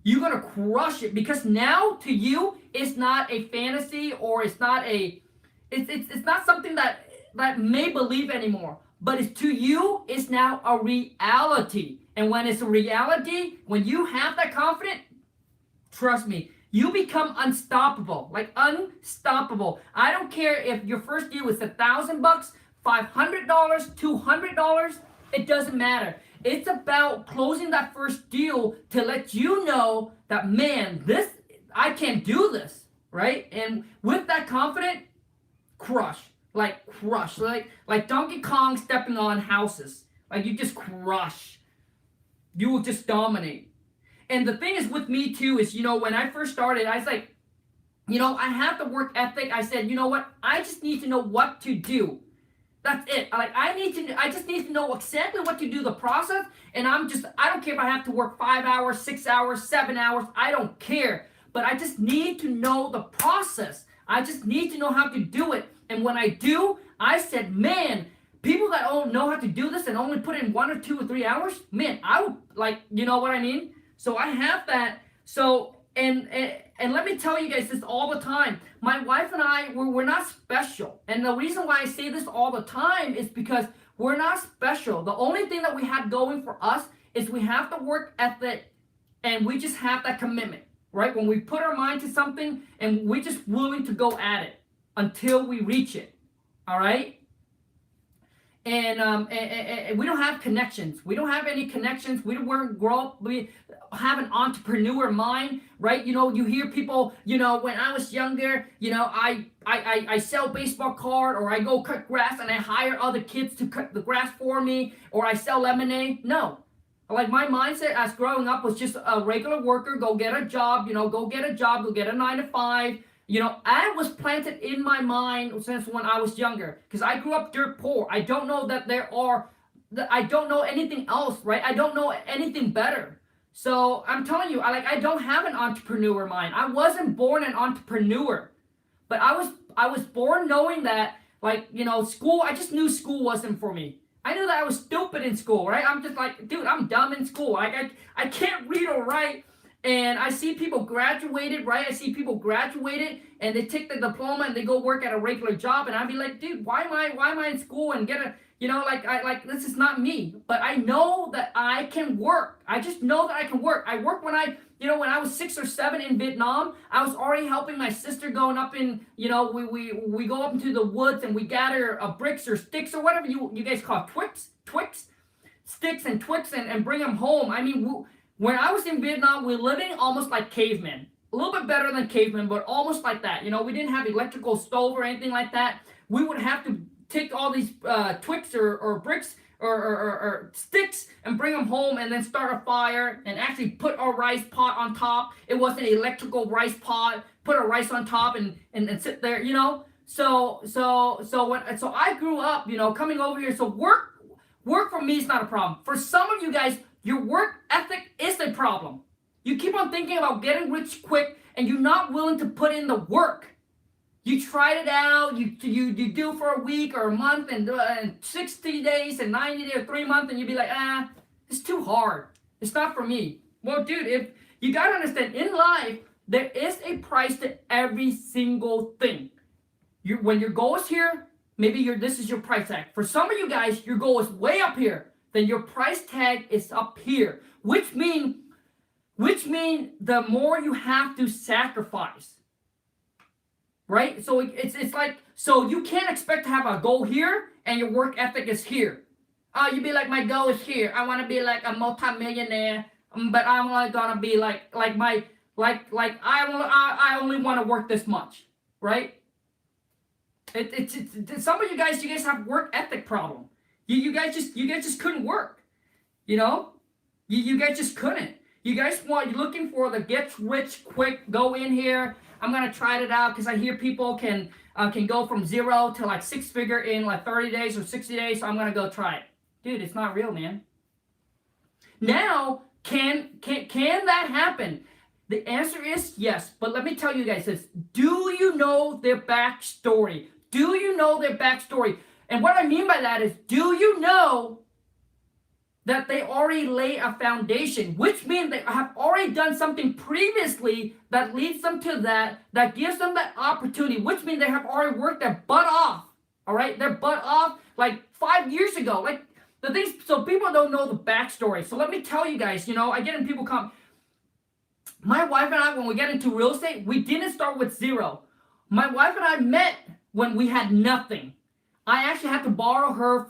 A: you're gonna crush it, because now to you, it's not a fantasy, or it's not something that may believe anymore, but it's to you, it's now a reality. And when it's a reality, when you have that confidence, trust me, you become unstoppable, like unstoppable. I don't care if your first deal is $1,000, $500, $200, it doesn't matter. It's about closing that first deal to let you know that, man, I can do this, right? And with that confidence, crush, like Donkey Kong stepping on houses. Like, you just crush. You will just dominate. And the thing is with me too is, when I first started, I was like, I have the work ethic. I said, you know what? I just need to know what to do. That's it. I just need to know exactly what to do, the process. And I don't care if I have to work 5 hours, 6 hours, 7 hours. I don't care. But I just need to know the process. I just need to know how to do it. And when I do, I said, man, people that don't know how to do this and only put in 1 or 2 or 3 hours, man, I would, you know what I mean? So I have that. So, and let me tell you guys this all the time. My wife and I, we're not special. And the reason why I say this all the time is because we're not special. The only thing that we have going for us is we have the work ethic, and we just have that commitment, right? When we put our mind to something, and we're just willing to go at it until we reach it, all right? And we don't have connections. We don't have any connections. We weren't grow up. We have an entrepreneur mind, right? You hear people, when I was younger, I sell baseball card, or I go cut grass and I hire other kids to cut the grass for me, or I sell lemonade. No. Like, my mindset as growing up was just a regular worker, go get a job, go get a 9 to 5. I was planted in my mind since when I was younger, because I grew up dirt poor. I don't know I don't know anything else, right? I don't know anything better. So I'm telling you, I don't have an entrepreneur mind. I wasn't born an entrepreneur, but I was born knowing that, school, I just knew school wasn't for me. I knew that I was stupid in school, right? I'm just like, dude, I'm dumb in school. I can't read or write. And I see people graduated, right? I see people graduated and they take the diploma and they go work at a regular job. And I'd be like, dude, why am I in school and get a, this is not me. But I know that I can work. I just know that I can work. I worked when I was 6 or 7 in Vietnam. I was already helping my sister going up in, we go up into the woods and we gather bricks or sticks or whatever you guys call sticks and twigs and bring them home. I mean, when I was in Vietnam, we were living almost like cavemen. A little bit better than cavemen, but almost like that. We didn't have electrical stove or anything like that. We would have to take all these twigs or bricks or sticks and bring them home and then start a fire and actually put a rice pot on top. It wasn't an electrical rice pot. Put a rice on top and sit there, So I grew up, coming over here. So work for me is not a problem. For some of you guys, your work ethic is a problem. You keep on thinking about getting rich quick, and you're not willing to put in the work. You tried it out, you do for a week or a month and 60 days and 90 days or 3 months, and you'd be like, it's too hard. It's not for me. Well, dude, if you got to understand, in life, there is a price to every single thing. When your goal is here, Maybe this is your price tag. For some of you guys, your goal is way up here. Then your price tag is up here, which mean the more you have to sacrifice, right? So it's like, so you can't expect to have a goal here and your work ethic is here. You'd be like, my goal is here. I want to be like a multi-millionaire, but I'm only gonna be like I only want to work this much, right? It's some of you guys have work ethic problem. You guys just couldn't work, you know. You guys just couldn't. You guys you're looking for the get rich quick. Go in here. I'm gonna try it out because I hear people can go from 0 to like 6 figure in like 30 days or 60 days. So I'm gonna go try it, dude. It's not real, man. Now, can that happen? The answer is yes. But let me tell you guys this: do you know their backstory? Do you know their backstory? And what I mean by that is, do you know that they already lay a foundation, which means they have already done something previously that leads them to that gives them that opportunity, which means they have already worked their butt off, all right? Their butt off like 5 years ago. Like the things, so people don't know the backstory. So let me tell you guys, you know, I get in people come, my wife and I, when we get into real estate, we didn't start with 0. My wife and I met when we had nothing. I actually had to borrow her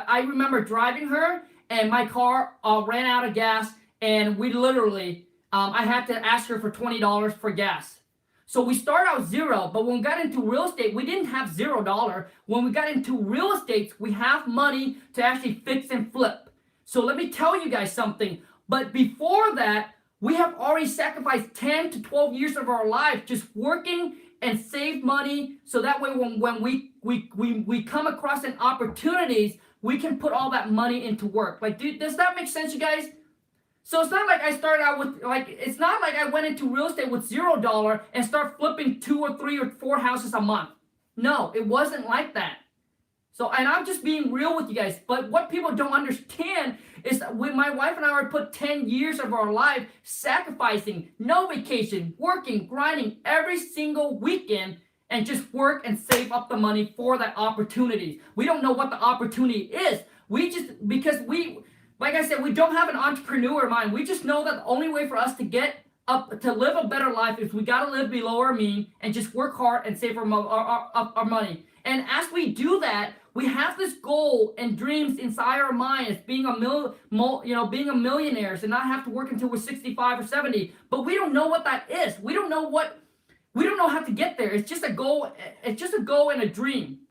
A: I remember driving her and my car ran out of gas and we literally, I had to ask her for $20 for gas. So we started out 0, but when we got into real estate, we didn't have $0. When we got into real estate, we have money to actually fix and flip. So let me tell you guys something. But before that, we have already sacrificed 10 to 12 years of our life just working and save money, so that way when we come across an opportunities, we can put all that money into work. Like, dude, does that make sense, you guys? So it's not like I started out with, like, it's not like I went into real estate with $0 and start flipping 2 or 3 or 4 houses a month. No, it wasn't like that. So, and I'm just being real with you guys. But what people don't understand is that when my wife and I already put 10 years of our life sacrificing, no vacation, working, grinding every single weekend, and just work and save up the money for that opportunity. We don't know what the opportunity is. We just, because we, like I said, we don't have an entrepreneur mind. We just know that the only way for us to get up, to live a better life is we got to live below our mean and just work hard and save our money. And as we do that, we have this goal and dreams inside our mind as being being a millionaires and not have to work until we're 65 or 70. But we don't know what that is. We don't know how to get there. It's just a goal. It's just a goal and a dream.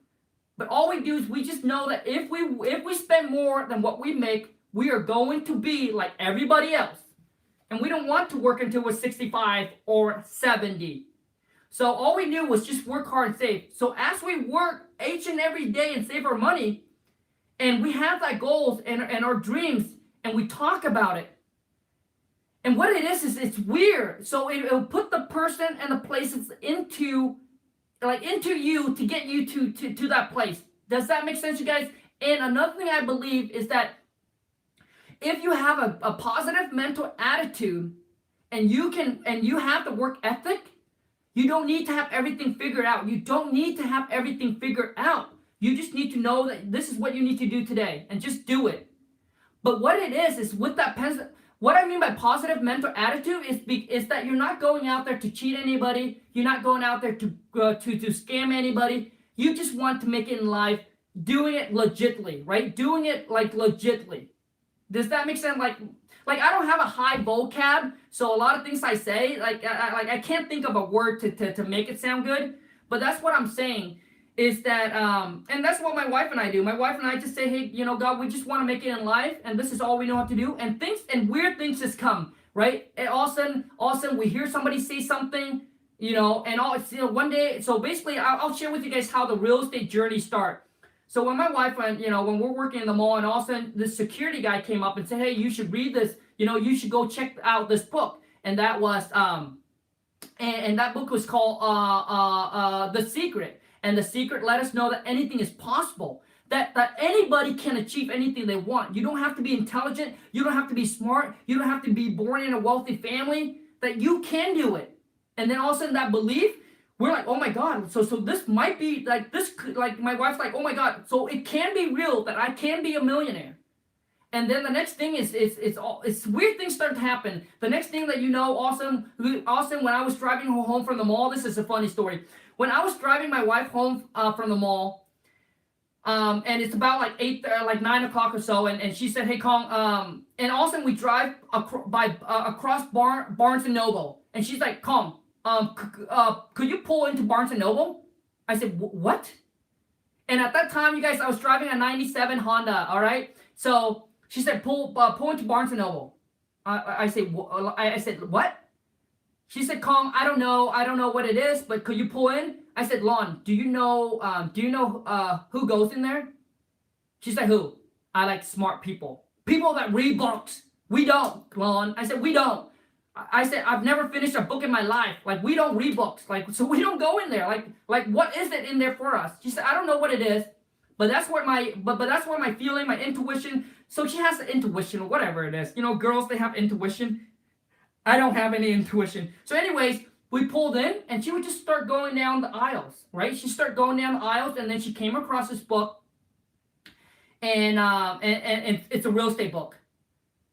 A: But all we do is we just know that if we spend more than what we make, we are going to be like everybody else. And we don't want to work until we're 65 or 70. So all we knew was just work hard and save. So as we work each and every day and save our money, and we have that goals and our dreams, and we talk about it. And what it is it's weird. So it'll put the person and the places into you to get you to that place. Does that make sense, you guys? And another thing I believe is that if you have a positive mental attitude and you have the work ethic, you don't need to have everything figured out. You don't need to have everything figured out. You just need to know that this is what you need to do today and just do it. But what it is with that what I mean by positive mental attitude is that you're not going out there to cheat anybody. You're not going out there to scam anybody. You just want to make it in life, doing it legitly, right? Doing it like legitly. Does that make sense? Like I don't have a high vocab, so a lot of things I say, I can't think of a word to make it sound good. But that's what I'm saying is that, and that's what my wife and I do. My wife and I just say, hey, God, we just want to make it in life, and this is all we know how to do. And weird things just come, right? And all of a sudden, we hear somebody say something, and one day. So basically, I'll share with you guys how the real estate journey starts. So when my wife went, when we're working in the mall, and all of a sudden the security guy came up and said, hey, you should read this, you should go check out this book. And that was, and that book was called The Secret. And The Secret let us know that anything is possible, that anybody can achieve anything they want. You don't have to be intelligent. You don't have to be smart. You don't have to be born in a wealthy family, that you can do it. And then all of a sudden that belief we're like, oh my God. So this might be like this. Like my wife's like, oh my God. So it can be real that I can be a millionaire. And then the next thing is it's weird things start to happen. The next thing that you know, Austin, when I was driving her home from the mall, this is a funny story. When I was driving my wife home from the mall, and it's about like 9 o'clock or so, and she said, hey Khang, and also we drive across Barnes and Noble, and she's like, Khang, could you pull into Barnes and Noble? I said, what? And at that time, you guys, I was driving a 97 Honda, all right? So she said, pull into Barnes and Noble. I said, what? She said, Khang, I don't know what it is, but could you pull in? I said, Lon, do you know who goes in there? She said, who? I like smart people. People that read books. We don't, Lon. I said, we don't. I said, I've never finished a book in my life. Like, we don't read books. Like, so we don't go in there. Like what is it in there for us? She said, I don't know what it is, but that's what that's what my feeling, my intuition. So she has the intuition or whatever it is. You know, girls, they have intuition. I don't have any intuition. So anyways, we pulled in and she would just start going down the aisles, right? She started going down the aisles and then she came across this book and it's a real estate book.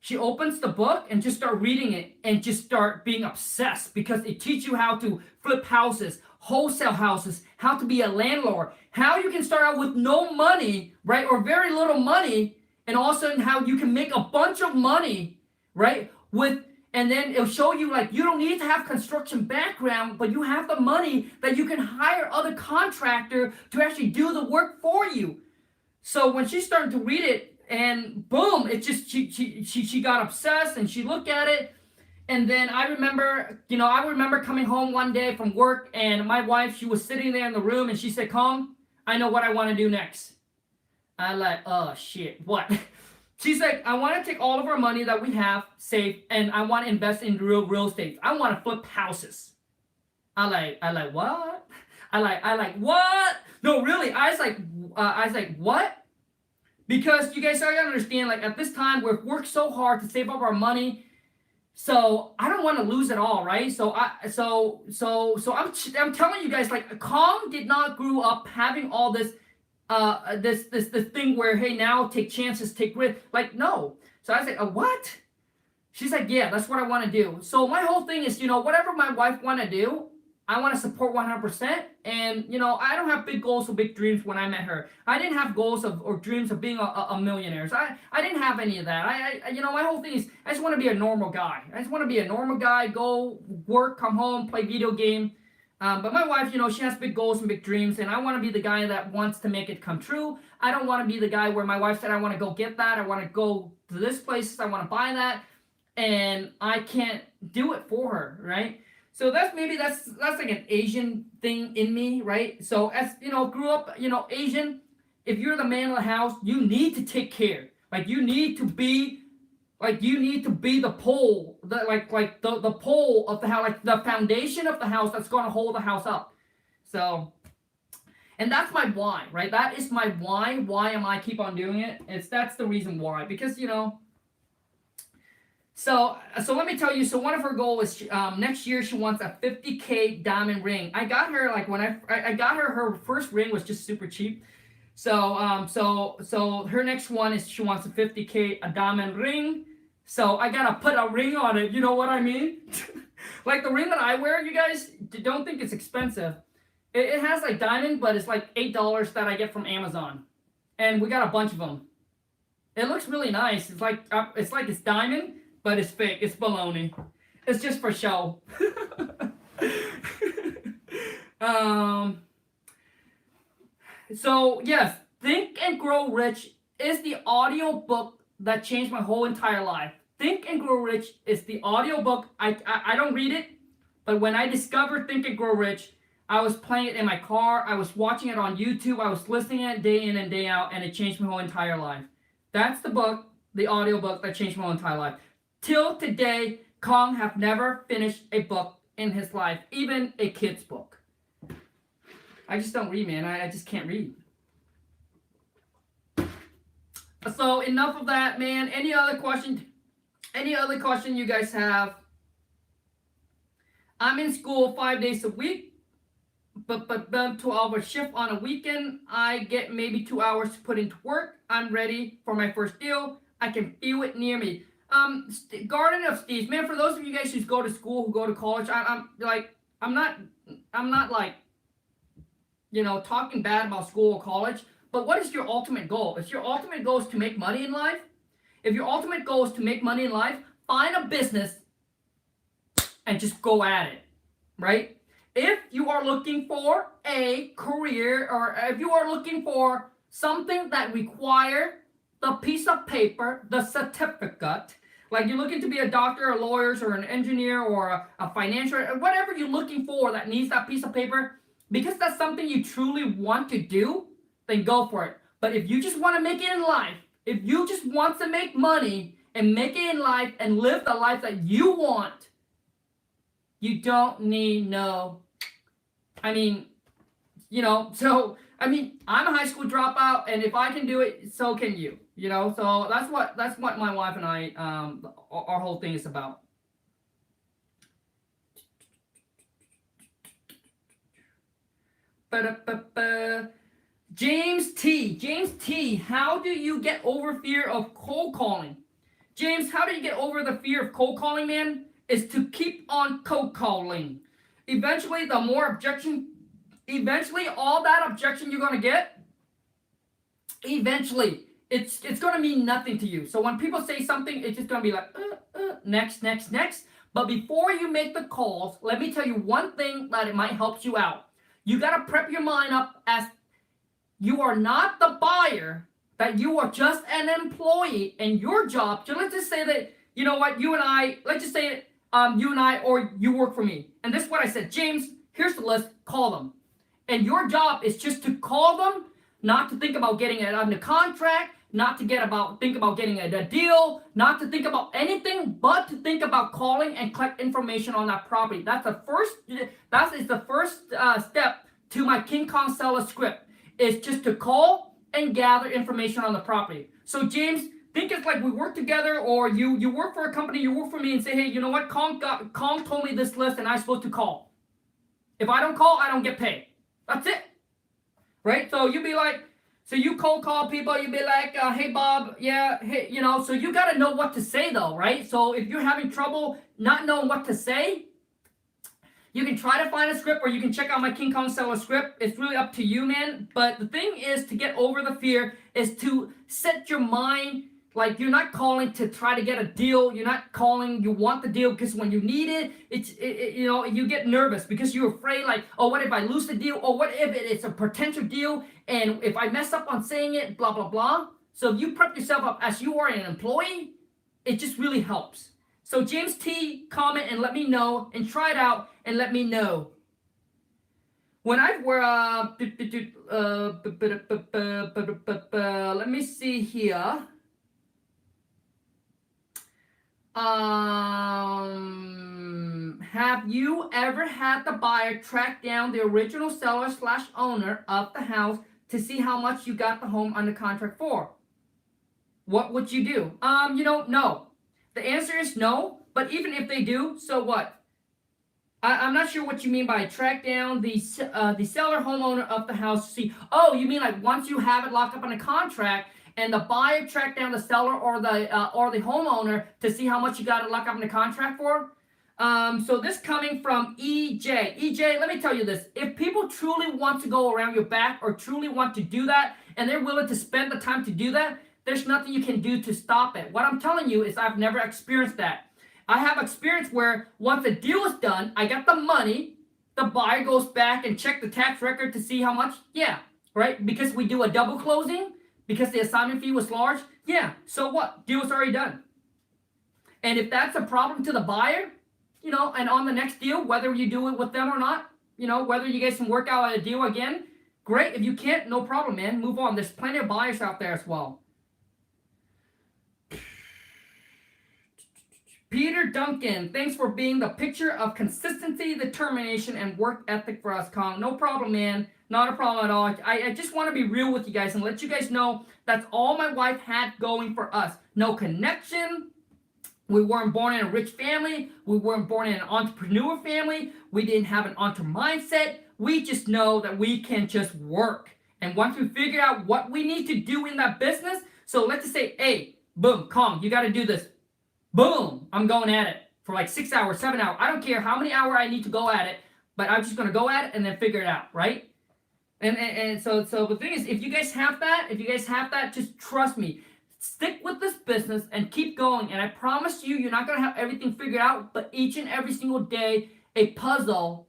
A: She opens the book and just start reading it and just start being obsessed because it teaches you how to flip houses, wholesale houses, how to be a landlord, how you can start out with no money, right? Or very little money, and all of a sudden how you can make a bunch of money, right? And then it'll show you like you don't need to have construction background, but you have the money that you can hire other contractor to actually do the work for you. So when she started to read it, and boom, it just she got obsessed and she looked at it. And then I remember coming home one day from work and my wife, she was sitting there in the room and she said, Khang, I know what I want to do next. I like, oh shit, what? She's like, I want to take all of our money that we have saved and I want to invest in real estate. I want to flip houses. I like what? I like what? No, really. I was like, what? Because you guys gotta understand, like at this time we've worked so hard to save up our money, so I don't want to lose it all, right? So I'm telling you guys, like Khang did not grow up having all this this thing where hey now take chances, take risk, like no. So I was like, what? She's like, yeah, that's what I want to do. So my whole thing is, whatever my wife want to do, I want to support 100%. And, I don't have big goals or big dreams when I met her. I didn't have goals or dreams of being a millionaire. So I didn't have any of that. My whole thing is I just want to be a normal guy. I just want to be a normal guy, go work, come home, play video game. But my wife, she has big goals and big dreams. And I want to be the guy that wants to make it come true. I don't want to be the guy where my wife said, I want to go get that. I want to go to this place. I want to buy that. And I can't do it for her, right? So that's like an Asian thing in me, right? So as grew up, Asian, if you're the man of the house, you need to take care. Like you need to be the pole, the pole of the house, like the foundation of the house that's going to hold the house up. So, and that's my why, right? That is my why. Why am I keep on doing it? That's the reason why, because So let me tell you. So one of her goals is next year she wants a 50K diamond ring. I got her like when I got her first ring was just super cheap. So her next one is she wants a 50K a diamond ring. So I gotta put a ring on it. You know what I mean? Like the ring that I wear, you guys don't think it's expensive. It has like diamond, but it's like $8 that I get from Amazon, and we got a bunch of them. It looks really nice. It's like it's diamond. But it's fake. It's baloney. It's just for show. So, yes, Think and Grow Rich is the audio book that changed my whole entire life. Think and Grow Rich is the audio book. I don't read it, but when I discovered Think and Grow Rich, I was playing it in my car. I was watching it on YouTube. I was listening to it day in and day out, and it changed my whole entire life. That's the book, the audio book that changed my whole entire life. Till today, Khang have never finished a book in his life, even a kid's book. I just don't read, man. I just can't read. So enough of that, man. Any other question you guys have? I'm in school 5 days a week. but 12-hour shift on a weekend. I get maybe 2 hours to put into work. I'm ready for my first deal. I can feel it near me. Garden of Steve's, man. For those of you guys who go to school, who go to college, I'm not like, talking bad about school or college. But what is your ultimate goal? If your ultimate goal is to make money in life, find a business and just go at it, right? If you are looking for a career, or if you are looking for something that require the piece of paper, the certificate, like you're looking to be a doctor, a lawyer, or an engineer, or a financial, whatever you're looking for that needs that piece of paper, because that's something you truly want to do, then go for it. But if you just want to make it in life, if you just want to make money and make it in life and live the life that you want, you don't need so I'm a high school dropout, and if I can do it, so can you. So that's what my wife and I, our whole thing is about. James T, how do you get over fear of cold calling? James, how do you get over the fear of cold calling, man? Is to keep on cold calling. Eventually, all that objection you're going to get, eventually, it's going to mean nothing to you. So when people say something, it's just going to be like, next. But before you make the calls, let me tell you one thing that it might help you out. You got to prep your mind up as you are not the buyer, that you are just an employee, and your job, so let's just say that, you and I, or you work for me. And this is what I said, James, here's the list, call them. And your job is just to call them, not to think about getting it under contract, not to think about getting a deal, not to think about anything, but to think about calling and collect information on that property. That is the first step to my King Kong seller script, is just to call and gather information on the property. So James, think it's like we work together, or you work for a company, you work for me, and say, hey, you know what, Khang told me this list and I'm supposed to call. If I don't call, I don't get paid. That's it. Right? So you be like, so you cold call people, you be like, hey Bob, yeah, hey, so you got to know what to say though, right? So if you're having trouble not knowing what to say, you can try to find a script, or you can check out my King Kong seller script. It's really up to you, man. But the thing is, to get over the fear is to set your mind, like you're not calling to try to get a deal. You're not calling, you want the deal, because when you need it, you get nervous because you're afraid, like, oh, what if I lose the deal? Or what if it's a potential deal, and if I mess up on saying it, blah, blah, blah. So if you prep yourself up as you are an employee, it just really helps. So James T, comment and let me know, and try it out and let me know. When let me see here. Have you ever had the buyer track down the original seller / owner of the house to see how much you got the home under contract for? What would you do? No. The answer is no, but even if they do, so what? I'm not sure what you mean by track down the seller homeowner of the house. See, oh, you mean like once you have it locked up on a contract, and the buyer tracked down the seller or the homeowner to see how much you got it locked up in the contract for? So this coming from EJ. EJ, let me tell you this. If people truly want to go around your back, or truly want to do that, and they're willing to spend the time to do that, there's nothing you can do to stop it. What I'm telling you is I've never experienced that. I have experience where once the deal is done, I got the money, the buyer goes back and check the tax record to see how much. Yeah, right? Because we do a double closing, because the assignment fee was large. Yeah, so what? Deal was already done. And if that's a problem to the buyer, and on the next deal, whether you do it with them or not, whether you guys can work out a deal again, great. If you can't, no problem, man. Move on. There's plenty of buyers out there as well. Peter Duncan, thanks for being the picture of consistency, determination, and work ethic for us, Khang. No problem, man. Not a problem at all. I just want to be real with you guys and let you guys know that's all my wife had going for us. No connection, We weren't born in a rich family. We weren't born in an entrepreneur family. We didn't have an entrepreneur mindset. We just know that we can just work. And once we figure out what we need to do in that business, so let's just say, hey, boom, Khang, you got to do this. Boom, I'm going at it for like 6 hours, 7 hours. I don't care how many hours I need to go at it, but I'm just going to go at it and then figure it out, right? And so the thing is, if you guys have that, just trust me. Stick with this business and keep going. And I promise you, you're not going to have everything figured out, but each and every single day, a puzzle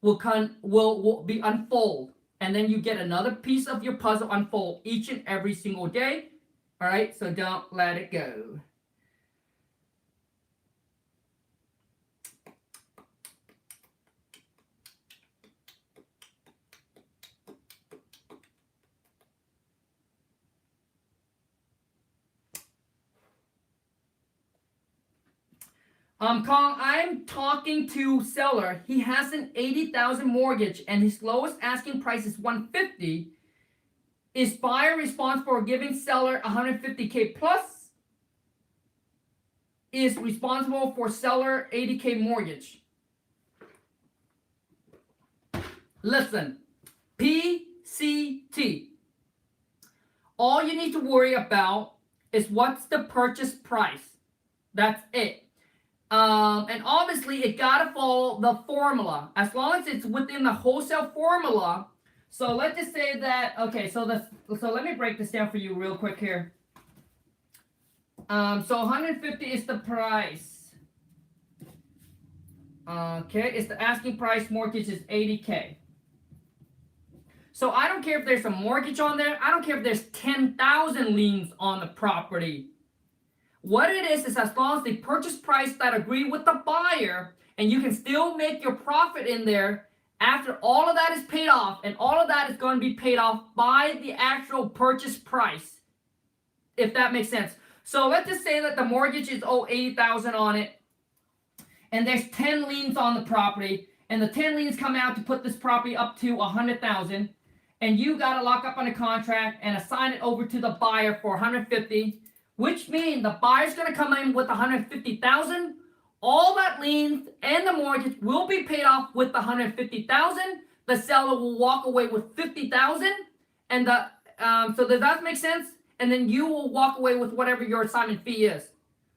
A: will be unfold. And then you get another piece of your puzzle unfold each and every single day. All right, so don't let it go. Khang, I'm talking to seller. He has an $80,000 mortgage and his lowest asking price is $150,000. Is buyer responsible for giving seller $150K plus? Is responsible for seller $80K mortgage? Listen, PCT. All you need to worry about is what's the purchase price. That's it. And obviously it gotta follow the formula. As long as it's within the wholesale formula. So let's just say that, okay, so let me break this down for you real quick here. So 150 is the price. Okay, it's the asking price. Mortgage is 80K. So I don't care if there's a mortgage on there. I don't care if there's 10,000 liens on the property. What it is as long as the purchase price that agree with the buyer, and you can still make your profit in there after all of that is paid off, and all of that is going to be paid off by the actual purchase price, if that makes sense. So let's just say that the mortgage is $80,000 on it, and there's 10 liens on the property, and the 10 liens come out to put this property up to $100,000, and you got to lock up on a contract and assign it over to the buyer for $150,000. Which means the buyer's going to come in with $150,000. All that liens and the mortgage will be paid off with the $150,000. The seller will walk away with $50,000, and so does that make sense? And then you will walk away with whatever your assignment fee is.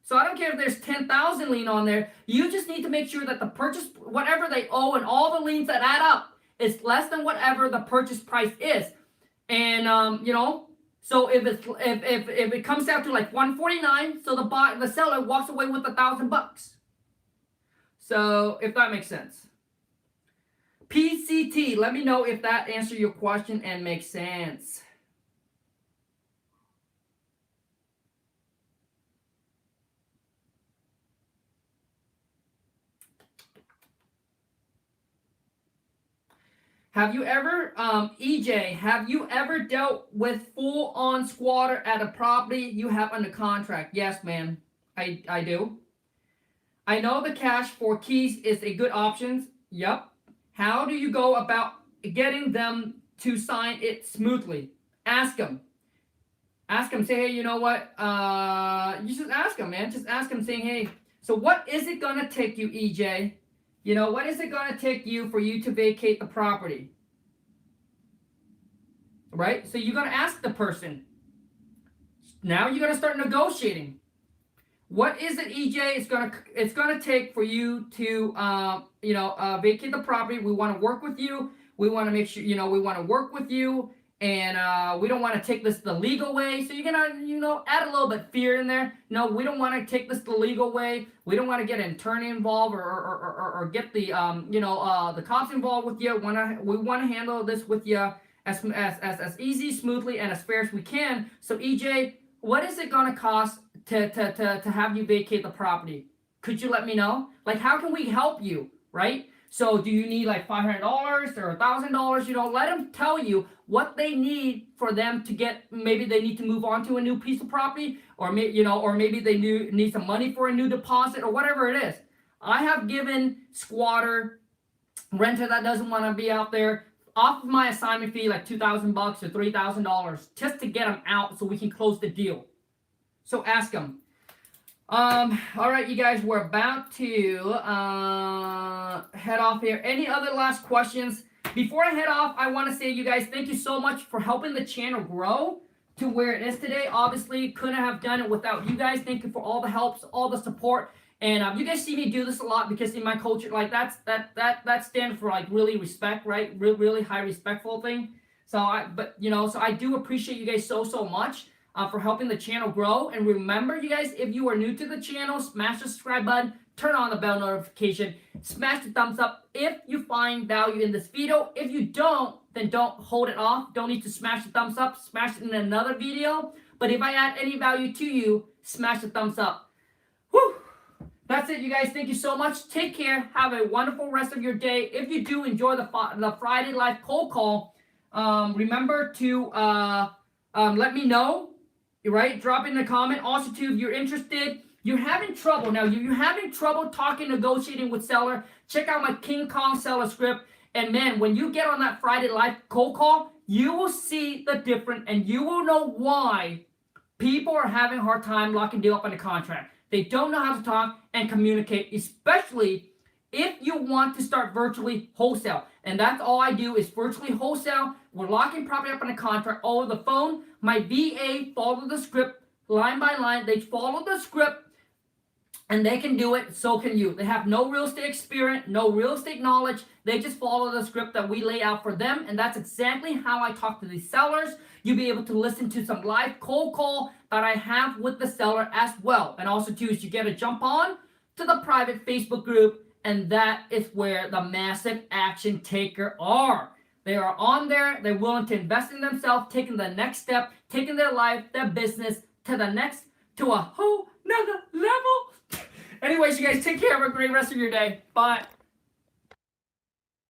A: So I don't care if there's 10,000 lien on there. You just need to make sure that the purchase, whatever they owe, and all the liens that add up is less than whatever the purchase price is. And So if it comes down to like $149, so the seller walks away with $1,000. So if that makes sense. PCT, let me know if that answers your question and makes sense. Have you ever, EJ, have you ever dealt with full-on squatter at a property you have under contract? Yes, ma'am, I do. I know the cash for keys is a good option. Yep. How do you go about getting them to sign it smoothly? Ask them. Ask them, say, hey, you know what? You just ask them, man. Just ask them saying, hey, so what is it going to take you, EJ? You know, what is it going to take you for you to vacate the property? Right? So you're going to ask the person. Now you're going to start negotiating. What is it, EJ? It's going to take for you to vacate the property. We want to work with you. We want to make sure, we want to work with you, and we don't want to take this the legal way. So you're going to, add a little bit of fear in there. No, we don't want to take this the legal way. We don't want to get an attorney involved or get the the cops involved with you. We want to handle this with you as easy, smoothly, and as fair as we can. So EJ, what is it going to cost to have you vacate the property? Could you let me know? Like, how can we help you, right? So do you need like $500 or $1,000? Let them tell you what they need for them to get. Maybe they need to move on to a new piece of property, or maybe they need some money for a new deposit or whatever it is. I have given squatter, renter that doesn't want to be out there, off of my assignment fee like $2,000 or $3,000 just to get them out so we can close the deal. So ask them. All right, you guys, we're about to head off here. Any other last questions? Before I head off, I want to say, you guys, thank you so much for helping the channel grow to where it is today. Obviously, couldn't have done it without you guys. Thank you for all the helps, all the support. And you guys see me do this a lot because in my culture, like that stands for like really respect, right? Really high respectful thing. So so I do appreciate you guys so much for helping the channel grow. And remember, you guys, if you are new to the channel, smash the subscribe button, turn on the bell notification, smash the thumbs up if you find value in this video. If you don't, then don't hold it off. Don't need to smash the thumbs up. Smash it in another video. But if I add any value to you, smash the thumbs up. Whew. That's it, you guys. Thank you so much. Take care. Have a wonderful rest of your day. If you do enjoy the Friday Live cold call, remember to let me know, right? Drop in a comment. Also, too, if you're interested, you're having trouble. Now, you're having trouble talking, negotiating with seller, check out my King Kong seller script. And, man, when you get on that Friday Live cold call, you will see the difference, and you will know why people are having a hard time locking deal up on the contract. They don't know how to talk and communicate, especially if you want to start virtually wholesale. And that's all I do is virtually wholesale. We're locking property up on a contract over the phone. My VA follow the script line by line. They follow the script and they can do it. So can you. They have no real estate experience, no real estate knowledge. They just follow the script that we lay out for them. And that's exactly how I talk to these sellers. You'll be able to listen to some live cold call that I have with the seller as well. And also, too, is you get to jump on to the private Facebook group, and that is where the massive action taker are. They are on there. They're willing to invest in themselves, taking the next step, taking their life, their business to a whole nother level. Anyways, you guys, take care. Have a great rest of your day. Bye.